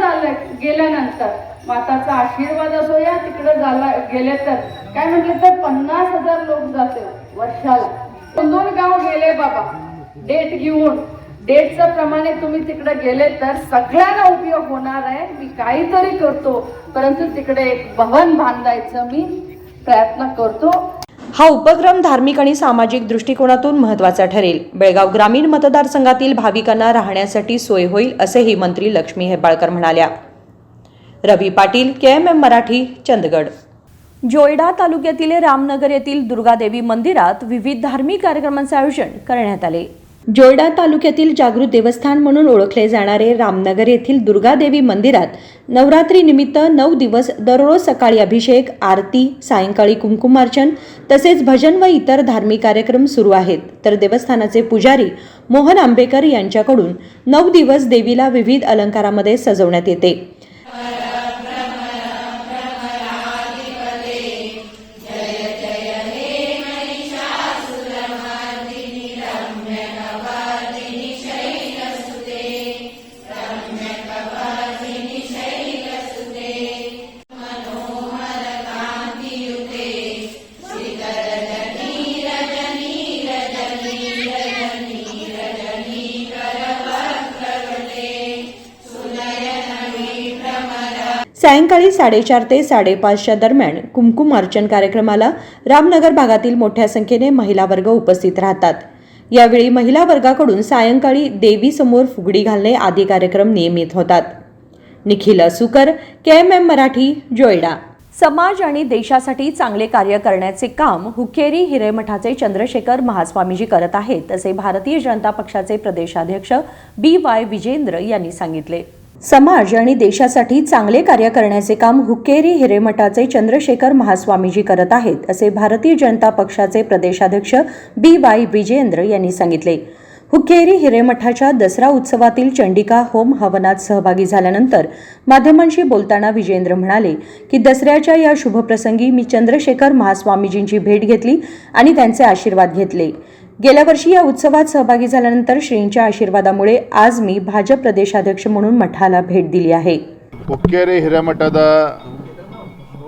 गेल्यानंतर माताचा आशीर्वाद असो या तिकडं गेले तर काय म्हटलं तर 50,000 लोक जाते वर्षाला. 2 गाव गेले बाबा डेट घेऊन. डेटच्या प्रमाणे तुम्ही तिकडे गेले तर सगळ्यांना उपयोग होणार आहे. मी काहीतरी करतो परंतु तिकडे एक भवन बांधायचं मी प्रयत्न करतो. हा उपक्रम धार्मिक आणि सामाजिक दृष्टिकोनातून महत्त्वाचा ठरेल. बेळगाव ग्रामीण मतदारसंघातील भाविकांना राहण्यासाठी सोय होईल असेही मंत्री लक्ष्मी हेब्बाळकर म्हणाल्या. रवी पाटील, KMM मराठी, चंदगड. जोयडा तालुक्यातील रामनगर येथील दुर्गादेवी मंदिरात विविध धार्मिक कार्यक्रमांचे आयोजन करण्यात आले. जोयडा तालुक्यातील जागृत देवस्थान म्हणून ओळखले जाणारे रामनगर येथील दुर्गादेवी मंदिरात नवरात्री निमित्त 9 दिवस दररोज सकाळी अभिषेक, आरती, सायंकाळी कुंकुमार्चन तसेच भजन व इतर धार्मिक कार्यक्रम सुरू आहेत. तर देवस्थानाचे पुजारी मोहन आंबेकर यांच्याकडून 9 दिवस देवीला विविध अलंकारामध्ये सजवण्यात येते. सायंकाळी 4:30 ते 5:30च्या दरम्यान कुंकुमार्चन कार्यक्रमाला रामनगर भागातील मोठ्या संख्येने महिला वर्ग उपस्थित राहतात. यावेळी महिला वर्गाकडून सायंकाळी देवीसमोर फुगडी घालणे आदी कार्यक्रम नियमित होतात. निखिल असुकर, KMM मराठी, जोयडा. समाज आणि देशासाठी चांगले कार्य करण्याचे काम हुक्केरी हिरेमठाचे चंद्रशेखर महास्वामीजी करत आहेत असे भारतीय जनता पक्षाचे प्रदेशाध्यक्ष BY विजेंद्र यांनी सांगितले. समाज आणि देशासाठी चांगले कार्य करण्याचे काम हुक्केरी हिरेमठाचे चंद्रशेखर महास्वामीजी करत आहेत असे भारतीय जनता पक्षाचे प्रदेशाध्यक्ष BY विजेंद्र यांनी सांगितले. हुक्केरी हिरेमठाच्या दसरा उत्सवातील चंडिका होम हवनात सहभागी झाल्यानंतर माध्यमांशी बोलताना विजेंद्र म्हणाले की दसऱ्याच्या या शुभप्रसंगी मी चंद्रशेखर महास्वामीजींची भेट घेतली आणि त्यांचे आशीर्वाद घेतले. गेल्या वर्षी या उत्सवात सहभागी झाल्यानंतर श्रींच्या आशीर्वादामुळे आज मी भाजप प्रदेशाध्यक्ष म्हणून मठाला भेट दिली आहे. ಹುಕ್ಕೇರಿ ಹಿರೇಮಠದ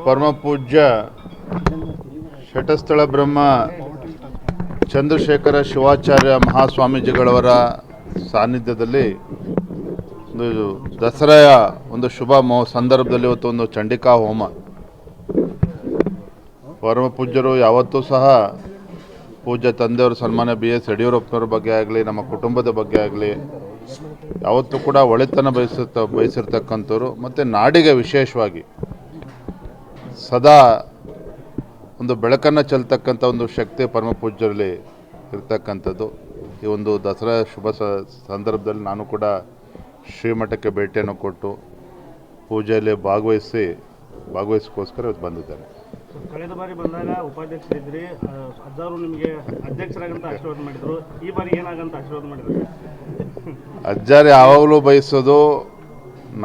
ಪರಮಪೂಜ್ಯ ಶಟಸ್ಥಳ ಬ್ರಹ್ಮ ಚಂದ್ರಶೇಖರ ಶಿವಾಚಾರ್ಯ ಮಹಾಸ್ವಾಮೀಜಿಗಳವರ ಸಾನ್ನಿಧ್ಯದಲ್ಲಿ ಒಂದು ದಸರೆಯ ಒಂದು ಶುಭ ಸಂದರ್ಭದಲ್ಲಿ ಇವತ್ತು ಒಂದು ಚಂಡಿಕಾ ಹೋಮ. ಪರಮ ಪೂಜ್ಯರು ಯಾವತ್ತೂ ಸಹ ಪೂಜ್ಯ ತಂದೆಯವರು ಸನ್ಮಾನ್ಯ BS ಯಡಿಯೂರಪ್ಪನವ್ರ ಬಗ್ಗೆ ಆಗಲಿ, ನಮ್ಮ ಕುಟುಂಬದ ಬಗ್ಗೆ ಆಗಲಿ ಯಾವತ್ತೂ ಕೂಡ ಒಳಿತನ ಬಯಸಿರ್ತಕ್ಕಂಥವ್ರು ಮತ್ತು ನಾಡಿಗೆ ವಿಶೇಷವಾಗಿ ಸದಾ ಒಂದು ಬೆಳಕನ್ನು ಚೆಲ್ತಕ್ಕಂಥ ಒಂದು ಶಕ್ತಿ ಪರಮ ಪೂಜ್ಯರಲ್ಲಿ ಇರ್ತಕ್ಕಂಥದ್ದು. ಈ ಒಂದು ದಸರಾ ಶುಭ ಸಂದರ್ಭದಲ್ಲಿ ನಾನು ಕೂಡ ಶ್ರೀಮಠಕ್ಕೆ ಭೇಟಿಯನ್ನು ಕೊಟ್ಟು ಪೂಜೆಯಲ್ಲಿ ಭಾಗವಹಿಸೋಸ್ಕರ ಬಂದಿದ್ದೇನೆ. ಕಳೆದ ಬಾರಿ ಬಂದಾಗ ಉಪಾಧ್ಯಕ್ಷರಿದ್ರಿ, ಅಜ್ಜಾರು ನಿಮಗೆ ಅಧ್ಯಕ್ಷರಾಗಂತ ಆಶೀರ್ವಾದ ಮಾಡಿದರು. ಈ ಬಾರಿ ಏನಾಗಂತ ಆಶೀರ್ವಾದ ಮಾಡಿದ್ರು? ಅಜ್ಜಾರು ಯಾವಾಗಲೂ ಬಯಸೋದು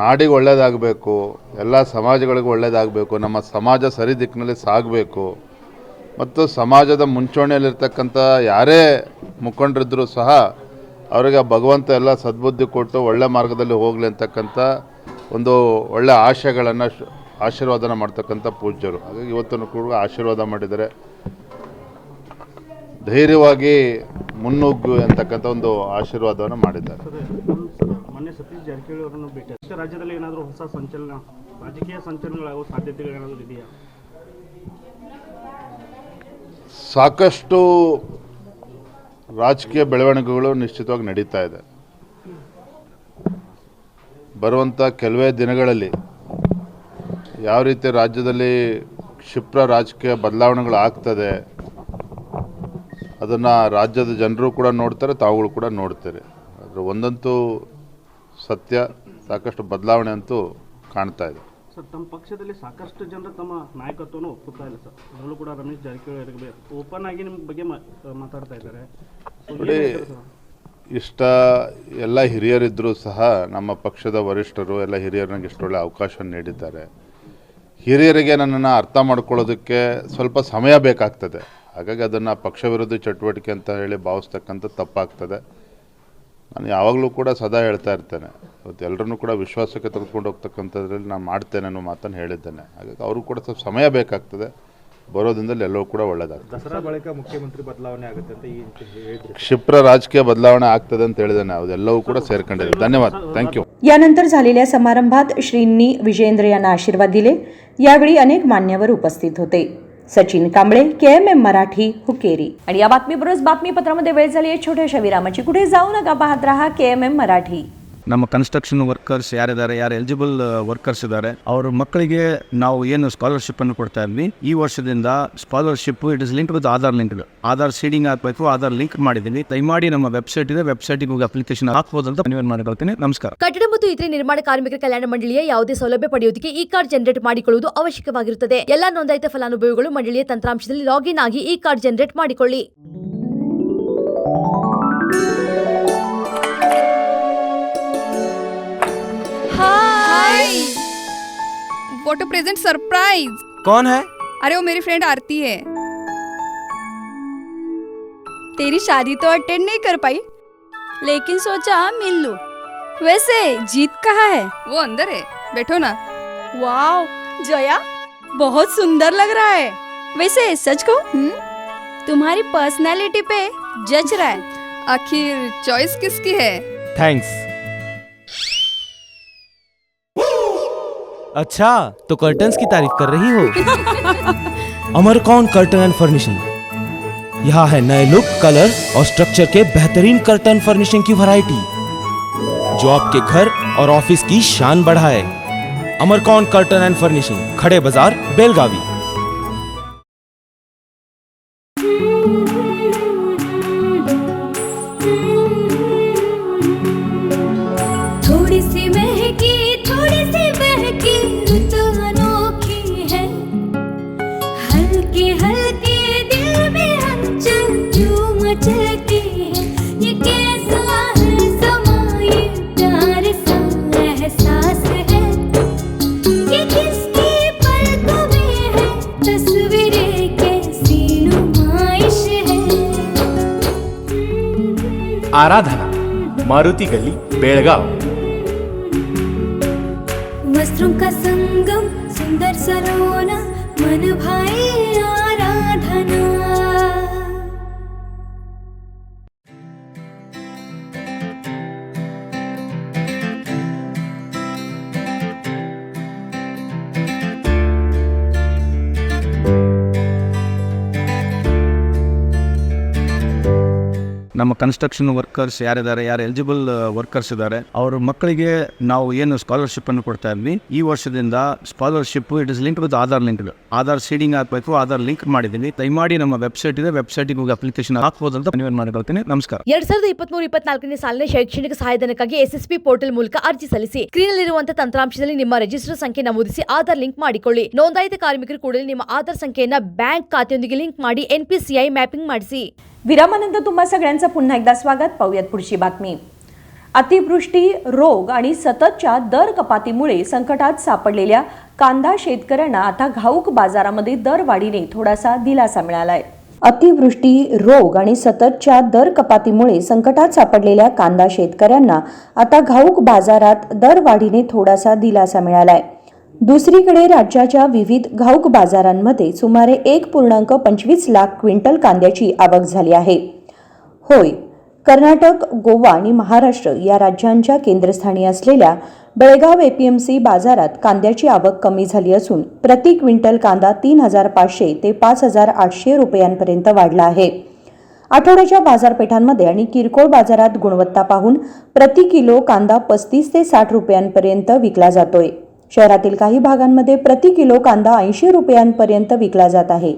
ನಾಡಿಗೆ ಒಳ್ಳೆಯದಾಗಬೇಕು, ಎಲ್ಲ ಸಮಾಜಗಳಿಗೂ ಒಳ್ಳೆಯದಾಗಬೇಕು, ನಮ್ಮ ಸಮಾಜ ಸರಿ ದಿಕ್ಕಿನಲ್ಲಿ ಸಾಗಬೇಕು ಮತ್ತು ಸಮಾಜದ ಮುಂಚೂಣಿಯಲ್ಲಿರ್ತಕ್ಕಂಥ ಯಾರೇ ಮುಖಂಡರಿದ್ದರೂ ಸಹ ಅವರಿಗೆ ಭಗವಂತ ಎಲ್ಲ ಸದ್ಬುದ್ಧಿ ಕೊಟ್ಟು ಒಳ್ಳೆ ಮಾರ್ಗದಲ್ಲಿ ಹೋಗಲಿ ಅಂತಕ್ಕಂಥ ಒಂದು ಒಳ್ಳೆ ಆಶೀರ್ವಾದನ ಮಾಡ್ತಕ್ಕಂಥ ಪೂಜ್ಯರು. ಹಾಗಾಗಿ ಇವತ್ತನ್ನು ಕೂಡ ಆಶೀರ್ವಾದ ಮಾಡಿದರೆ ಧೈರ್ಯವಾಗಿ ಮುನ್ನುಗ್ಗು ಅಂತಕ್ಕಂಥ ಒಂದು ಆಶೀರ್ವಾದವನ್ನು ಮಾಡಿದ್ದಾರೆ. ಮೊನ್ನೆ ಸತೀಶ್ ಜಾರಕಿಹೊಳಿ ಅವರನ್ನು ಭೇಟಿ, ರಾಜ್ಯದಲ್ಲಿ ಏನಾದರೂ ಹೊಸ ಸಂಚಲನ, ರಾಜಕೀಯ ಸಂಚಲನಗಳಾಗುವ ಸಾಧ್ಯತೆಗಳೇನಾದರೂ ಇದೆಯಾ? ಸಾಕಷ್ಟು ರಾಜಕೀಯ ಬೆಳವಣಿಗೆಗಳು ನಿಶ್ಚಿತವಾಗಿ ನಡೀತಾ ಇದೆ. ಬರುವಂಥ ಕೆಲವೇ ದಿನಗಳಲ್ಲಿ ಯಾವ ರೀತಿ ರಾಜ್ಯದಲ್ಲಿ ಕ್ಷಿಪ್ರ ರಾಜಕೀಯ ಬದಲಾವಣೆಗಳು ಆಗ್ತದೆ ಅದನ್ನು ರಾಜ್ಯದ ಜನರು ಕೂಡ ನೋಡ್ತಾರೆ, ತಾವುಗಳು ಕೂಡ ನೋಡ್ತಾರೆ. ಅದರ ಒಂದಂತೂ ಸತ್ಯ, ಸಾಕಷ್ಟು ಬದಲಾವಣೆ ಅಂತೂ ಕಾಣ್ತಾ ಇದೆ. ಸರ್, ತಮ್ಮ ಪಕ್ಷದಲ್ಲಿ ಸಾಕಷ್ಟು ಜನರು ತಮ್ಮ ನಾಯಕತ್ವವನ್ನು ಒಪ್ಪುತ್ತಾ ಇಲ್ಲ ಸರ್. ಅದರಲ್ಲೂ ಕೂಡ ರಮೇಶ್ ಜಾರಕಿಹೊಳಿ ಓಪನ್ ಆಗಿ ನಿಮ್ಮ ಬಗ್ಗೆ ಮಾತಾಡ್ತಾ ಇದ್ದಾರೆ. ನೋಡಿ, ಇಷ್ಟ ಎಲ್ಲ ಹಿರಿಯರಿದ್ದರೂ ಸಹ ನಮ್ಮ ಪಕ್ಷದ ವರಿಷ್ಠರು ಎಲ್ಲ ಹಿರಿಯರು ನನಗೆ ಇಷ್ಟೊಳ್ಳೆ ಅವಕಾಶ ನೀಡಿದ್ದಾರೆ. ಹಿರಿಯರಿಗೆ ನನ್ನನ್ನು ಅರ್ಥ ಮಾಡ್ಕೊಳ್ಳೋದಕ್ಕೆ ಸ್ವಲ್ಪ ಸಮಯ ಬೇಕಾಗ್ತದೆ. ಹಾಗಾಗಿ ಅದನ್ನು ಪಕ್ಷ ವಿರೋಧಿ ಚಟುವಟಿಕೆ ಅಂತ ಹೇಳಿ ಭಾವಿಸ್ತಕ್ಕಂಥ ತಪ್ಪಾಗ್ತದೆ. ನಾನು ಯಾವಾಗಲೂ ಕೂಡ ಸದಾ ಹೇಳ್ತಾ ಇರ್ತೇನೆ, ಇವತ್ತು ಎಲ್ಲರನ್ನೂ ಕೂಡ ವಿಶ್ವಾಸಕ್ಕೆ ತೆಗೆದುಕೊಂಡು ಹೋಗ್ತಕ್ಕಂಥದ್ರಲ್ಲಿ ನಾನು ಮಾಡ್ತೇನೆ ಅನ್ನೋ ಮಾತನ್ನು ಹೇಳಿದ್ದೇನೆ. ಹಾಗಾಗಿ ಅವರು ಕೂಡ ಸ್ವಲ್ಪ ಸಮಯ ಬೇಕಾಗ್ತದೆ. ಬರೋದ್ರಿಂದಲೇ ಎಲ್ಲವೂ ಕೂಡ ಒಳ್ಳೆಯದಾಗ್ತದೆ. ದಸರಾ ಬಳಿಕ ಮುಖ್ಯಮಂತ್ರಿ ಬದಲಾವಣೆ ಆಗುತ್ತೆ ಅಂತ ಹೇಳಿದ್ರು. ಕ್ಷಿಪ್ರ ರಾಜಕೀಯ ಬದಲಾವಣೆ ಆಗ್ತದೆ ಅಂತ ಹೇಳಿದ್ದೇನೆ. ಅದೆಲ್ಲವೂ ಕೂಡ ಸೇರ್ಕೊಂಡಿದೆ. धन्यवाद, थँक्यू. यानंतर झालेल्या समारंभात श्रींनी विजेंद्र यांना आशीर्वाद दिले. यावेळी अनेक मान्यवर उपस्थित होते. सचिन कांबळे, KMM मराठी, हुकेरी. आणि या बातमीबरोबर बातमीपत्रामध्ये वेळ झाली आहे छोट्याशा विरामाची. कुठे जाऊ नका, पाहत रहा KMM मराठी. ನಮ್ಮ ಕನ್ಸ್ಟ್ರಕ್ಷನ್ ವರ್ಕರ್ಸ್ ಯಾರಿದ್ದಾರೆ, ಯಾರು ಎಲಿಜಿಬಲ್ ವರ್ಕರ್ಸ್ ಇದ್ದಾರೆ, ಅವ್ರ ಮಕ್ಕಳಿಗೆ ನಾವು ಏನು ಸ್ಕಾಲರ್ಶಿಪ್ಪನ್ನು ಕೊಡ್ತಾ ಇದ್ವಿ, ಈ ವರ್ಷದಿಂದ scholarship it is link with Aadhaar link. Aadhaar seeding ಆಗಬೇಕು, ಆಧಾರ್ ಲಿಂಕ್ ಮಾಡಿದ್ದೀವಿ. ದಯಮಾಡಿ ನಮ್ಮ ವೆಬ್ಸೈಟ್ ಇದೆ, ವೆಬ್ಸೈಟ್ಗೆ ಹೋಗಿ ಅಪ್ಲಿಕೇಶನ್ ಹಾಕ್ಬೋದು ಅಂತ ಮನವಿ ಮಾಡಿಕೊಳ್ತೀನಿ. ನಮಸ್ಕಾರ. ಕಟ್ಟಡ ಮತ್ತು ಇತರೆ ನಿರ್ಮಾಣ ಕಾರ್ಮಿಕರ ಕಲ್ಯಾಣ ಮಂಡಳಿಯ ಯಾವುದೇ ಸೌಲಭ್ಯ ಪಡೆಯುವುದಕ್ಕೆ ಈ ಕಾರ್ಡ್ ಜನರೇಟ್ ಮಾಡಿಕೊಳ್ಳುವುದು ಅವಶ್ಯಕವಾಗಿರುತ್ತದೆ. ಎಲ್ಲಾ ನೋಂದಾಯಿತ ಫಲಾನುಭವಿಗಳು ಮಂಡಳಿಯ ತಂತ್ರಾಂಶದಲ್ಲಿ ಲಾಗಿನ್ ಆಗಿ ಈ ಕಾರ್ಡ್ ಜನರೇಟ್ ಮಾಡಿಕೊಳ್ಳಿ. What a present surprise! कौन है? अरे वो मेरी फ्रेंड आरती है. तेरी शादी तो अटेंड नहीं कर पाई, लेकिन सोचा मिल लूं. वैसे जीत कहाँ है? वो अंदर है, बैठो ना. वाओ जया, बहुत सुंदर लग रहा है. वैसे सच कहूं, तुम्हारी पर्सनालिटी पे जज रहा है. आखिर चॉइस किसकी है? थैंक्स. अच्छा, तो कर्टन्स की तारीफ कर रही हो? अमरकौन कर्टन एंड फर्निशिंग. यहाँ है नए लुक, कलर और स्ट्रक्चर के बेहतरीन कर्टन फर्निशिंग की वैरायटी जो आपके घर और ऑफिस की शान बढ़ाए. अमरकौन कर्टन एंड फर्निशिंग, खड़े बाजार, बेलगावी. थोड़ी सी महकी, थोड़ी सी बहकी, रुत अनोखी है. हल्के हल्के दिल में हलचल जो मचलती है. ये कैसा है समा, ये प्यार सा एहसास है. ये किसकी पलकों में है तस्वीरें, कैसी नुमाइश है. आराधना, मारुति गली, बेलगाव. वस्त्रों का संगम, सुंदर सरोना, मन भाई आराधना. ನಮ್ಮ ಕನ್ಸ್ಟ್ರಕ್ಷನ್ ವರ್ಕರ್ಸ್ ಯಾರಿದ್ದಾರೆ, ಯಾರು ಎಲಿಜಿಬಲ್ ವರ್ಕರ್ಸ್ ಇದ್ದಾರೆ, ಅವ್ರ ಮಕ್ಕಳಿಗೆ ನಾವು ಏನು ಸ್ಕಾಲರ್ಶಿಪ್ಪನ್ನು ಕೊಡ್ತಾ ಇದ್ವಿ, ಈ ವರ್ಷದಿಂದ scholarship it is link with Aadhaar link. Aadhaar seeding ಹಾಕಬೇಕು, ಆಧಾರ್ ಲಿಂಕ್ ಮಾಡಿದ್ದೀನಿ. ದಯಮಾಡಿ ನಮ್ಮ ವೆಬ್ಸೈಟ್ ಇದೆ, ವೆಬ್ಸೈಟ್ಗೆ ಹೋಗಿ ಅಪ್ಲಿಕೇಶನ್ ಹಾಕ್ಬೋದು ಅಂತ ಮನವಿ ಮಾಡಿಕೊಳ್ತೀನಿ. ನಮಸ್ಕಾರ. 2023-24ನೇ ಸಾಲಿನ ಶೈಕ್ಷಣಿಕ ಸಹಾಯಧನಕ್ಕಾಗಿ SSP ಪೋರ್ಟಲ್ ಮೂಲಕ ಅರ್ಜಿ ಸಲ್ಲಿಸಿ. ಸ್ಕ್ರೀನಲ್ಲಿರುವಂತಹ ತಂತ್ರಾಂಶದಲ್ಲಿ ನಿಮ್ಮ ರಿಜಿಸ್ಟರ್ ಸಂಖ್ಯೆ ನಮೂದಿಸಿ ಆಧಾರ್ ಲಿಂಕ್ ಮಾಡಿಕೊಳ್ಳಿ. ನೋಂದಾಯಿತ ಕಾರ್ಮಿಕರು ಕೂಡಲೇ ನಿಮ್ಮ ಆಧಾರ್ ಸಂಖ್ಯೆಯನ್ನ ಬ್ಯಾಂಕ್ ಖಾತೆಯೊಂದಿಗೆ ಲಿಂಕ್ ಮಾಡಿ NPCI मॅपिंग ಮಾಡಿಸಿ. विरामानंतर तुम्हा सगळ्यांचं पुन्हा एकदा स्वागत. पाहूयात पुढची बातमी. अतिवृष्टी, रोग आणि सततच्या दर कपातीमुळे संकटात सापडलेल्या कांदा शेतकऱ्यांना आता घाऊक बाजारामध्ये दरवाढीने थोडासा दिलासा मिळालाय. अतिवृष्टी, रोग आणि सततच्या दर कपातीमुळे संकटात सापडलेल्या कांदा शेतकऱ्यांना आता घाऊक बाजारात दरवाढीने थोडासा दिलासा मिळालाय. दुसरीकडे राज्याच्या विविध घाऊक बाजारांमध्ये सुमारे 1.25 लाख क्विंटल कांद्याची आवक झाली आहे. होय, कर्नाटक, गोवा आणि महाराष्ट्र या राज्यांच्या केंद्रस्थानी असलेल्या बेळगाव APMC बाजारात कांद्याची आवक कमी झाली असून प्रति क्विंटल कांदा 3,500 ते 5,800 रुपयांपर्यंत वाढला आहे. आठवड्याच्या बाजारपेठांमध्ये आणि किरकोळ बाजारात गुणवत्ता पाहून प्रति किलो कांदा 35 ते 60 रुपयांपर्यंत विकला जातोय. शहरातील काही भागांमध्ये प्रति किलो कांदा 80 रुपयांपर्यंत विकला जात आहे.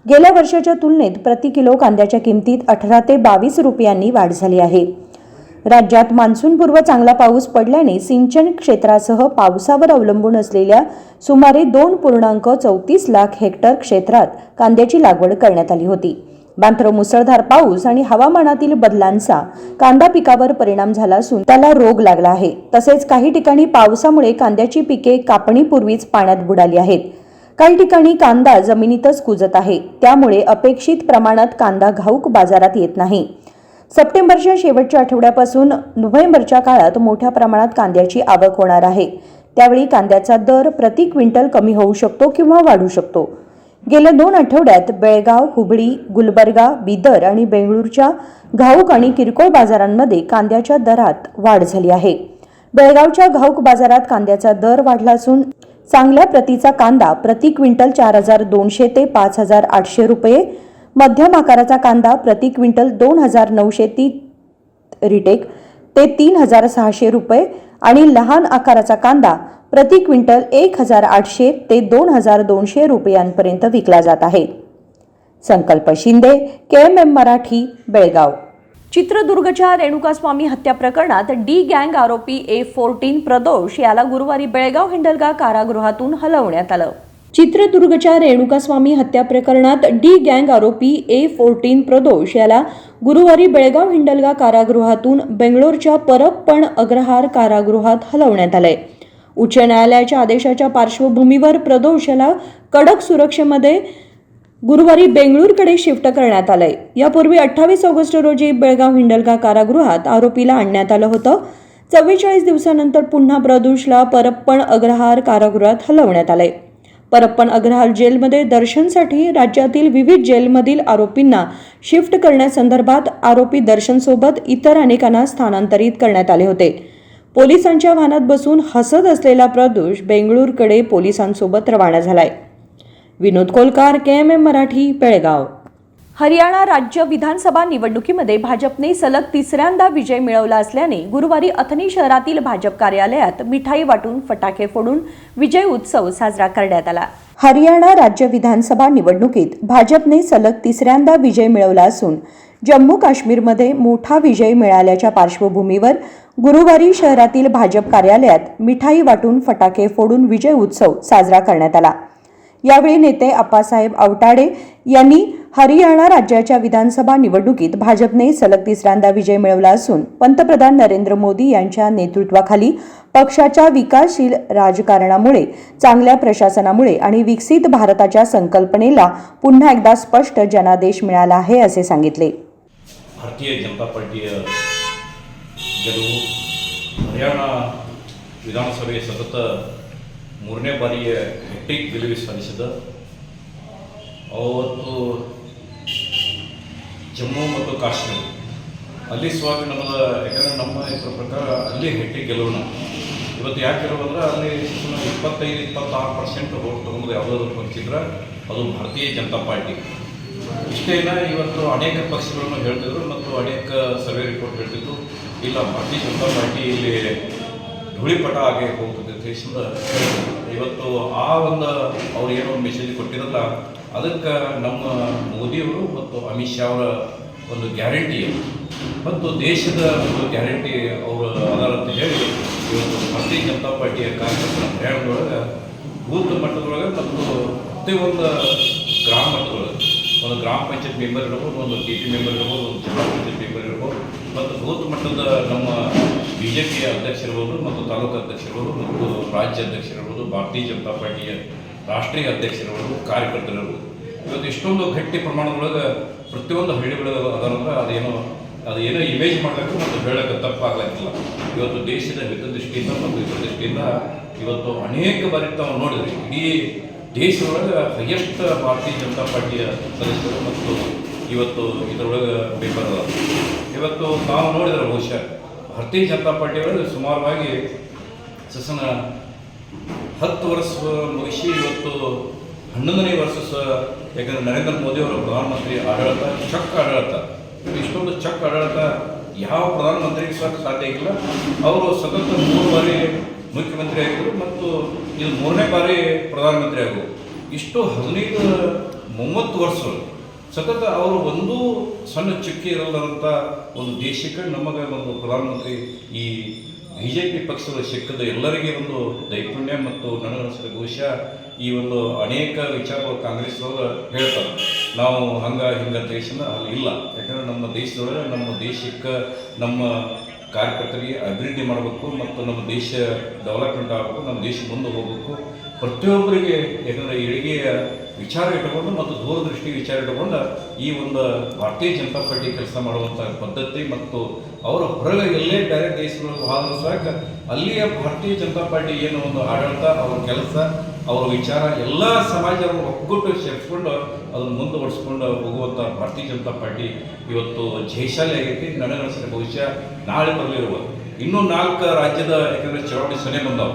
गेल्या वर्षाच्या तुलनेत प्रति किलो कांद्याच्या किमतीत 18 ते 22 रुपयांनी वाढ झाली आहे. राज्यात मान्सूनपूर्व चांगला पाऊस पडल्याने सिंचन क्षेत्रासह पावसावर अवलंबून असलेल्या सुमारे 2.34 लाख हेक्टर क्षेत्रात कांद्याची लागवड करण्यात आली होती. मात्र मुसळधार पाऊस आणि हवामानातील बदलांचा कांदा पिकावर परिणाम झाला असून त्याला रोग लागला आहे. तसेच काही ठिकाणी पावसामुळे कांद्याची पिके कापणीपूर्वीच पाण्यात बुडाली आहेत. काही ठिकाणी कांदा जमिनीतच कुजत आहे. त्यामुळे अपेक्षित प्रमाणात कांदा घाऊक बाजारात येत नाही. सप्टेंबरच्या शेवटच्या आठवड्यापासून नोव्हेंबरच्या काळात मोठ्या प्रमाणात कांद्याची आवक होणार आहे. त्यावेळी कांद्याचा दर प्रति क्विंटल कमी होऊ शकतो किंवा वाढू शकतो. गेल्या 2 आठवड्यात बेळगाव, हुबळी, गुलबर्गा, बिदर आणि बेंगळूरच्या घाऊक आणि किरकोळ बाजारांमध्ये कांद्याच्या दरात वाढ झाली आहे. बेळगावच्या घाऊक बाजारात कांद्याचा दर वाढला असून चांगल्या प्रतीचा कांदा प्रति क्विंटल 4,200 ते 5,800 रुपये, मध्यम आकाराचा कांदा प्रति क्विंटल 2,930 रिटेक ते 3,600 रुपये आणि लहान आकाराचा कांदा प्रति क्विंटल 1,800 ते 2,200 रुपयांपर्यंत विकला जात आहे. संकल्प शिंदे, KMM मराठी, बेळगाव. चित्रदुर्गच्या रेणुकास्वामी हत्या प्रकरणात D गँग आरोपी A14 प्रदोष याला गुरुवारी बेळगाव हिंडलगा कारागृहातून हलवण्यात आलं. चित्रदुर्गच्या रेणुकास्वामी हत्या प्रकरणात D गँग आरोपी A14 प्रदोष याला गुरुवारी बेळगाव हिंडलगा कारागृहातून बेंगळूरच्या परप्पण अग्रहार कारागृहात हलवण्यात आलंय. उच्च न्यायालयाच्या आदेशाच्या पार्श्वभूमीवर प्रदोष याला कडक सुरक्षेमध्ये गुरुवारी बेंगळूरकडे शिफ्ट करण्यात आलंय. यापूर्वी 28 ऑगस्ट रोजी बेळगाव हिंडलगा कारागृहात आरोपीला आणण्यात आलं होतं. 44 दिवसानंतर पुन्हा प्रदोषला परप्पण अग्रहार कारागृहात हलवण्यात आलंय. परप्पण अग्रहार जेलमध्ये दर्शनसाठी राज्यातील विविध जेलमधील आरोपींना शिफ्ट करण्यासंदर्भात आरोपी दर्शनसोबत इतर अनेकांना स्थानांतरित करण्यात आले होते. पोलिसांच्या वाहनात बसून हसत असलेला प्रदोष बेंगळूरकडे पोलिसांसोबत रवाना झालाय. विनोद कोलकार, KMM मराठी, बेळगाव. हरियाणा राज्य विधानसभा निवडणुकीमध्ये भाजपने सलग तिसऱ्यांदा विजय मिळवला असल्याने गुरुवारी अथनी शहरातील भाजप कार्यालयात मिठाई वाटून, फटाके फोडून विजय उत्सव साजरा करण्यात आला. हरियाणा राज्य विधानसभा निवडणुकीत भाजपने सलग तिसऱ्यांदा विजय मिळवला असून जम्मू काश्मीरमध्ये मोठा विजय मिळाल्याच्या पार्श्वभूमीवर गुरुवारी शहरातील भाजप कार्यालयात मिठाई वाटून, फटाके फोडून विजय उत्सव साजरा करण्यात आला. यावेळी नेते आप्पासाहेब आवटाडे यांनी हरियाणा राज्याच्या विधानसभा निवडणुकीत भाजपने सलग तिसऱ्यांदा विजय मिळवला असून पंतप्रधान नरेंद्र मोदी यांच्या नेतृत्वाखाली पक्षाच्या विकासशील राजकारणामुळे, चांगल्या प्रशासनामुळे आणि विकसित भारताच्या संकल्पनेला पुन्हा एकदा स्पष्ट जनादेश मिळाला आहे असे सांगितले. भारतीय जनता पार्टीಯ ಗೆಲುವು ಹರಿಯಾಣ ವಿಧಾನಸಭೆ ಸತತ 3ನೇ ಬಾರಿಯ ಹ್ಯಾಟ್ರಿಕ್ ಗೆಲುವು ಸಾಧಿಸಿದ. ಅವತ್ತು ಜಮ್ಮು ಮತ್ತು ಕಾಶ್ಮೀರ ಅಲ್ಲಿ ಸ್ವಾಮಿ ನಮ್ಮದು, ಯಾಕಂದರೆ ನಮ್ಮ ಇದರ ಪ್ರಕಾರ ಅಲ್ಲಿ ಹ್ಯಾಟ್ರಿಕ್ ಗೆಲುವು. ಇವತ್ತು ಯಾಕೆ ಗೆಲುವು ಅಂದರೆ ಅಲ್ಲಿ 25-26% ವೋಟ್ ತೊಗೊಂಡು ಯಾವುದಾದ್ರು ಪಕ್ಷಿದ್ರೆ ಅದು ಭಾರತೀಯ ಜನತಾ ಪಾರ್ಟಿ. ಇಷ್ಟೇ ಇಲ್ಲ, ಇವತ್ತು ಅನೇಕ ಪಕ್ಷಗಳನ್ನು ಹೇಳ್ತಿದ್ರು ಮತ್ತು ಅನೇಕ ಸರ್ವೆ ರಿಪೋರ್ಟ್ ಹೇಳ್ತಿದ್ರು, ಇಲ್ಲ ಭಾರತೀಯ ಜನತಾ ಪಾರ್ಟಿ ಇಲ್ಲಿ ಧೂಳಿಪಟ ಆಗಿ ಹೋಗ್ತದೆ ದೇಶದಿಂದ. ಇವತ್ತು ಆ ಒಂದು ಅವ್ರು ಏನೋ ಒಂದು ಮೆಸೇಜ್ ಕೊಟ್ಟಿರಲ್ಲ, ಅದಕ್ಕೆ ನಮ್ಮ ಮೋದಿಯವರು ಮತ್ತು ಅಮಿತ್ ಶಾ ಅವರ ಒಂದು ಗ್ಯಾರಂಟಿ ಮತ್ತು ದೇಶದ ಒಂದು ಗ್ಯಾರಂಟಿ ಅವರು ಅದಾರ ಅಂತ ಹೇಳಿ ಇವತ್ತು ಭಾರತೀಯ ಜನತಾ ಪಾರ್ಟಿಯ ಕಾರ್ಯಕರ್ತರ ಪ್ರಯಾಣದೊಳಗೆ ಬೂತ್ ಮಟ್ಟದೊಳಗೆ ಮತ್ತು ಪ್ರತಿಯೊಂದು ಗ್ರಾಮ ಮಟ್ಟದೊಳಗೆ ಒಂದು ಗ್ರಾಮ ಪಂಚಾಯತ್ ಮೆಂಬರ್ ಇರ್ಬೋದು, ಒಂದು ಟಿ ಪಿ ಮೆಂಬರ್ ಇರ್ಬೋದು, ಒಂದು ಜಿಲ್ಲಾ ಪಂಚಾಯತ್ ಮೆಂಬರ್ ಇರ್ಬೋದು, ಮತ್ತು ಬೂತ್ ಮಟ್ಟದ ನಮ್ಮ BJP ಅಧ್ಯಕ್ಷರಿರ್ಬೋದು ಮತ್ತು ತಾಲೂಕು ಅಧ್ಯಕ್ಷರಿರ್ಬೋದು ಮತ್ತು ರಾಜ್ಯ ಅಧ್ಯಕ್ಷರಿರ್ಬೋದು, ಭಾರತೀಯ ಜನತಾ ಪಾರ್ಟಿಯ ರಾಷ್ಟ್ರೀಯ ಅಧ್ಯಕ್ಷರಿರ್ಬೋದು, ಕಾರ್ಯಕರ್ತರಿರ್ಬೋದು, ಇವತ್ತು ಇಷ್ಟೊಂದು ಗಟ್ಟಿ ಪ್ರಮಾಣದೊಳಗೆ ಪ್ರತಿಯೊಂದು ಹಳ್ಳಿಗಳ ಅದಾರಂದ್ರೆ ಅದೇನೋ ಇಮೇಜ್ ಮಾಡಬೇಕು ಮತ್ತು ಹೇಳೋಕ್ಕೆ ತಪ್ಪಾಗಲಿಕ್ಕಿಲ್ಲ. ಇವತ್ತು ದೇಶದ ಹಿತದೃಷ್ಟಿಯಿಂದ ಮತ್ತು ಹಿತದೃಷ್ಟಿಯಿಂದ ಇವತ್ತು ಅನೇಕ ಬಾರಿ ತಾವು ನೋಡಿದ್ರಿ, ಇಡೀ ದೇಶದೊಳಗೆ ಹೈಯೆಸ್ಟ್ ಭಾರತೀಯ ಜನತಾ ಪಾರ್ಟಿಯ ಸದಸ್ಯರು ಮತ್ತು ಇವತ್ತು ಇದರೊಳಗೆ ಮೆಂಬರ್ ಅದ. ಇವತ್ತು ನಾವು ನೋಡಿದ್ರೆ ಬಹುಶಃ ಭಾರತೀಯ ಜನತಾ ಪಾರ್ಟಿಯೊಳಗೆ ಸುಮಾರವಾಗಿ ಸಸನ 10 ವರ್ಷ ಮುಗಿಸಿ ಇವತ್ತು 11ನೇ ವರ್ಷ ಯಾಕಂದರೆ ನರೇಂದ್ರ ಮೋದಿಯವರ ಪ್ರಧಾನಮಂತ್ರಿ ಆಡಳಿತ ಚಕ್ ಆಡಳಿತ, ಇಷ್ಟೊಂದು ಚಕ್ ಆಡಳಿತ ಯಾವ ಪ್ರಧಾನಮಂತ್ರಿಗೆ ಸಾಧ್ಯ ಆಗಿಲ್ಲ. ಅವರು ಸತತ 3 ಬಾರಿ ಮುಖ್ಯಮಂತ್ರಿ ಆಗಿದ್ದರು ಮತ್ತು ಇದು 3ನೇ ಬಾರಿ ಪ್ರಧಾನಮಂತ್ರಿ ಆಗೋದು. ಇಷ್ಟು 15-30 ವರ್ಷಗಳು ಸತತ ಅವರು ಒಂದು ಸಣ್ಣ ಚುಕ್ಕಿ ಇರಲ್ಲಂಥ ಒಂದು ದೇಶಕ್ಕೆ ನಮಗೆ ಒಂದು ಪ್ರಧಾನಮಂತ್ರಿ ಈ BJP ಪಕ್ಷದ ಸಿಕ್ಕದ ಎಲ್ಲರಿಗೆ ಒಂದು ದೈಪುಣ್ಯ ಮತ್ತು ನನಗನ್ನಿಸಿದ ಬಹುಶಃ ಈ ಒಂದು ಅನೇಕ ವಿಚಾರಗಳು ಕಾಂಗ್ರೆಸ್ ಅವರು ಹೇಳ್ತಾರೆ, ನಾವು ಹಿಂಗೆ ದೇಶನ ಅಲ್ಲಿ ಇಲ್ಲ. ಯಾಕಂದರೆ ನಮ್ಮ ದೇಶದೊಳಗೆ ನಮ್ಮ ದೇಶಕ್ಕೆ ನಮ್ಮ ಕಾರ್ಯಕರ್ತರಿಗೆ ಅಭಿವೃದ್ಧಿ ಮಾಡಬೇಕು ಮತ್ತು ನಮ್ಮ ದೇಶ ಡೆವಲಪ್ಮೆಂಟ್ ಆಗಬೇಕು, ನಮ್ಮ ದೇಶ ಮುಂದೆ ಹೋಗಬೇಕು. ಪ್ರತಿಯೊಬ್ಬರಿಗೆ ಯಾಕಂದರೆ ಏಳಿಗೆಯ ವಿಚಾರ ಇಟ್ಟುಕೊಂಡು ಮತ್ತು ದೂರದೃಷ್ಟಿ ವಿಚಾರ ಇಟ್ಟುಕೊಂಡು ಈ ಒಂದು ಭಾರತೀಯ ಜನತಾ ಪಾರ್ಟಿ ಕೆಲಸ ಮಾಡುವಂಥ ಪದ್ಧತಿ ಮತ್ತು ಅವರ ಹೊರಗೆ ಎಲ್ಲೇ ಬೇರೆ ದೇಶಗಳು ಭಾಗವಹಿಸುವಾಗ ಅಲ್ಲಿಯ ಭಾರತೀಯ ಜನತಾ ಪಾರ್ಟಿ ಏನು ಒಂದು ಆಡಳಿತ, ಅವರ ಕೆಲಸ, ಅವರ ವಿಚಾರ ಎಲ್ಲ ಸಮಾಜವನ್ನು ಒಗ್ಗಟ್ಟು ಸೇರಿಸ್ಕೊಂಡು ಅದನ್ನು ಮುಂದುವರಿಸ್ಕೊಂಡು ಹೋಗುವಂಥ ಭಾರತೀಯ ಜನತಾ ಪಾರ್ಟಿ ಇವತ್ತು ಜಯಶಾಲಿ ಆಗೈತಿ. ನನಗನ್ನಿಸಿದ ಬಹುಶಃ ನಾಳೆ ಬರಲಿರುವ ಇನ್ನೂ 4 ರಾಜ್ಯದ ಯಾಕಂದರೆ ಚುನಾವಣೆ ಸೊನ್ನೆ ಬಂದವು,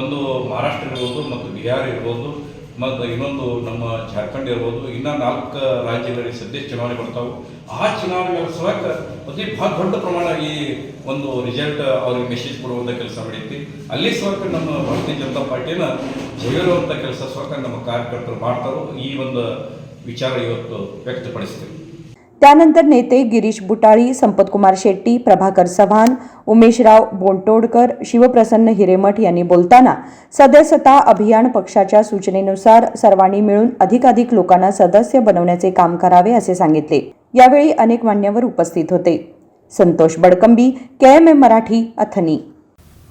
ಒಂದು ಮಹಾರಾಷ್ಟ್ರ ಇರ್ಬೋದು ಮತ್ತು ಬಿಹಾರ ಇರ್ಬೋದು ಮತ್ತು ಇನ್ನೊಂದು ನಮ್ಮ ಜಾರ್ಖಂಡ್ ಇರ್ಬೋದು, ಇನ್ನೂ 4 ರಾಜ್ಯಗಳಲ್ಲಿ ಸದ್ಯ ಚುನಾವಣೆ ಬರ್ತಾವೆ. ಆ ಚುನಾವಣೆ ನಡೆಸುವಾಗ ಭಾಳ ದೊಡ್ಡ ಪ್ರಮಾಣ ಈ ಒಂದು ರಿಸಲ್ಟ್ ಅವ್ರಿಗೆ ಮೆಸೇಜ್ ಕೊಡುವಂಥ ಕೆಲಸ ಮಾಡೈತಿ. ಅಲ್ಲಿ ಸ್ವಕ ನಮ್ಮ ಭಾರತೀಯ ಜನತಾ ಪಾರ್ಟಿನ ಜಯಿರುವಂಥ ಕೆಲಸ ಸ್ವಕ ನಮ್ಮ ಕಾರ್ಯಕರ್ತರು ಮಾಡ್ತಾರೋ ಈ ಒಂದು ವಿಚಾರ ಇವತ್ತು ವ್ಯಕ್ತಪಡಿಸ್ತೀವಿ. त्यानंतर नेते गिरीश बुटाळी, संपतकुमार शेट्टी, प्रभाकर चव्हाण, उमेशराव बोंटोडकर, शिवप्रसन्न हिरेमठ यांनी बोलताना सदस्यता अभियान पक्षाच्या सूचनेनुसार सर्वांनी मिळून अधिकाधिक लोकांना सदस्य बनवण्याचे काम करावे असे सांगितले. यावेळी अनेक मान्यवर उपस्थित होते. संतोष बडकंबी, KMM मराठी, अथनी.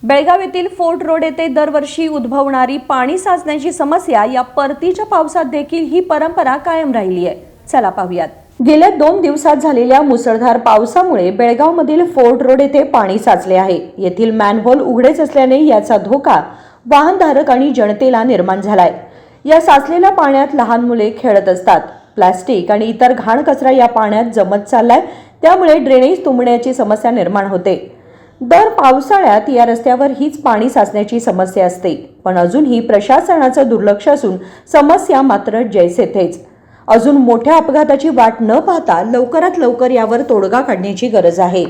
बेळगाव येथील फोर्ट रोड येथे दरवर्षी उद्भवणारी पाणी साचण्याची समस्या या परतीच्या पावसात देखील ही परंपरा कायम राहिली आहे. चला पाहूयात. गेल्या 2 दिवसात झालेल्या मुसळधार पावसामुळे बेळगावमधील फोर्ट रोड येथे पाणी साचले आहे. येथील मॅनहोल उघडेच असल्याने याचा धोका वाहनधारक आणि जनतेला निर्माण झालाय. या साचलेल्या पाण्यात लहान मुले खेळत असतात. प्लास्टिक आणि इतर घाण कचरा या पाण्यात जमत चाललाय, त्यामुळे ड्रेनेज तुंबण्याची समस्या निर्माण होते. दर पावसाळ्यात या रस्त्यावर हीच पाणी साचण्याची समस्या असते, पण अजूनही प्रशासनाचं दुर्लक्ष असून समस्या मात्र जैसे थेच. अजून मोठ्या अपघाताची वाट न पाहता लवकरात लवकर यावर तोडगा काढण्याची गरज आहे.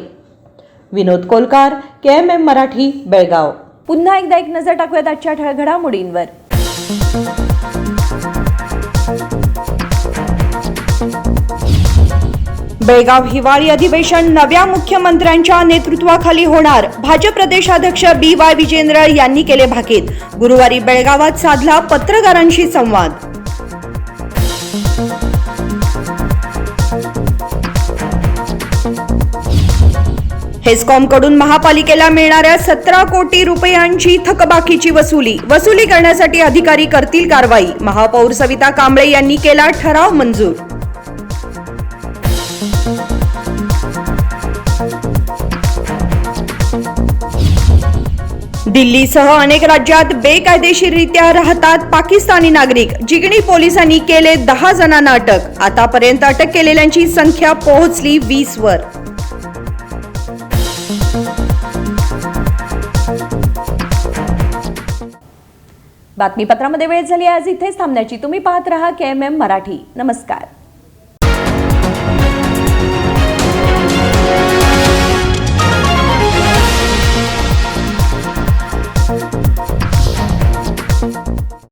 विनोद कोलकार, KMM मराठी, बेळगाव. पुन्हा एकदा एक नजर टाकूयात आजच्या ठळक घडामोडींवर. बेळगाव हिवाळी अधिवेशन नव्या मुख्यमंत्र्यांच्या नेतृत्वाखाली होणार. भाजप प्रदेशाध्यक्ष BY विजेंद्र यांनी केले भाकीत. गुरुवारी बेळगावात साधला पत्रकारांशी संवाद. हेस्कॉम कडून महापालिकेला मिळणाऱ्या 17 कोटी रुपयांची थकबाकीची वसुली करण्यासाठी अधिकारी करतील कारवाई. महापौर सविता कांबळे यांनी केला ठराव मंजूर. दिल्लीसह अनेक राज्यात बेकायदेशीररित्या राहतात पाकिस्तानी नागरिक. जिगणी पोलिसांनी केले 10 जणांना अटक. आतापर्यंत अटक केलेल्यांची संख्या पोहोचली 20 वर. बातमीपत्रामध्ये वेळ झाली. आज इथेच थांबण्याची. तुम्ही पाहत रहा KMM मराठी. नमस्कार.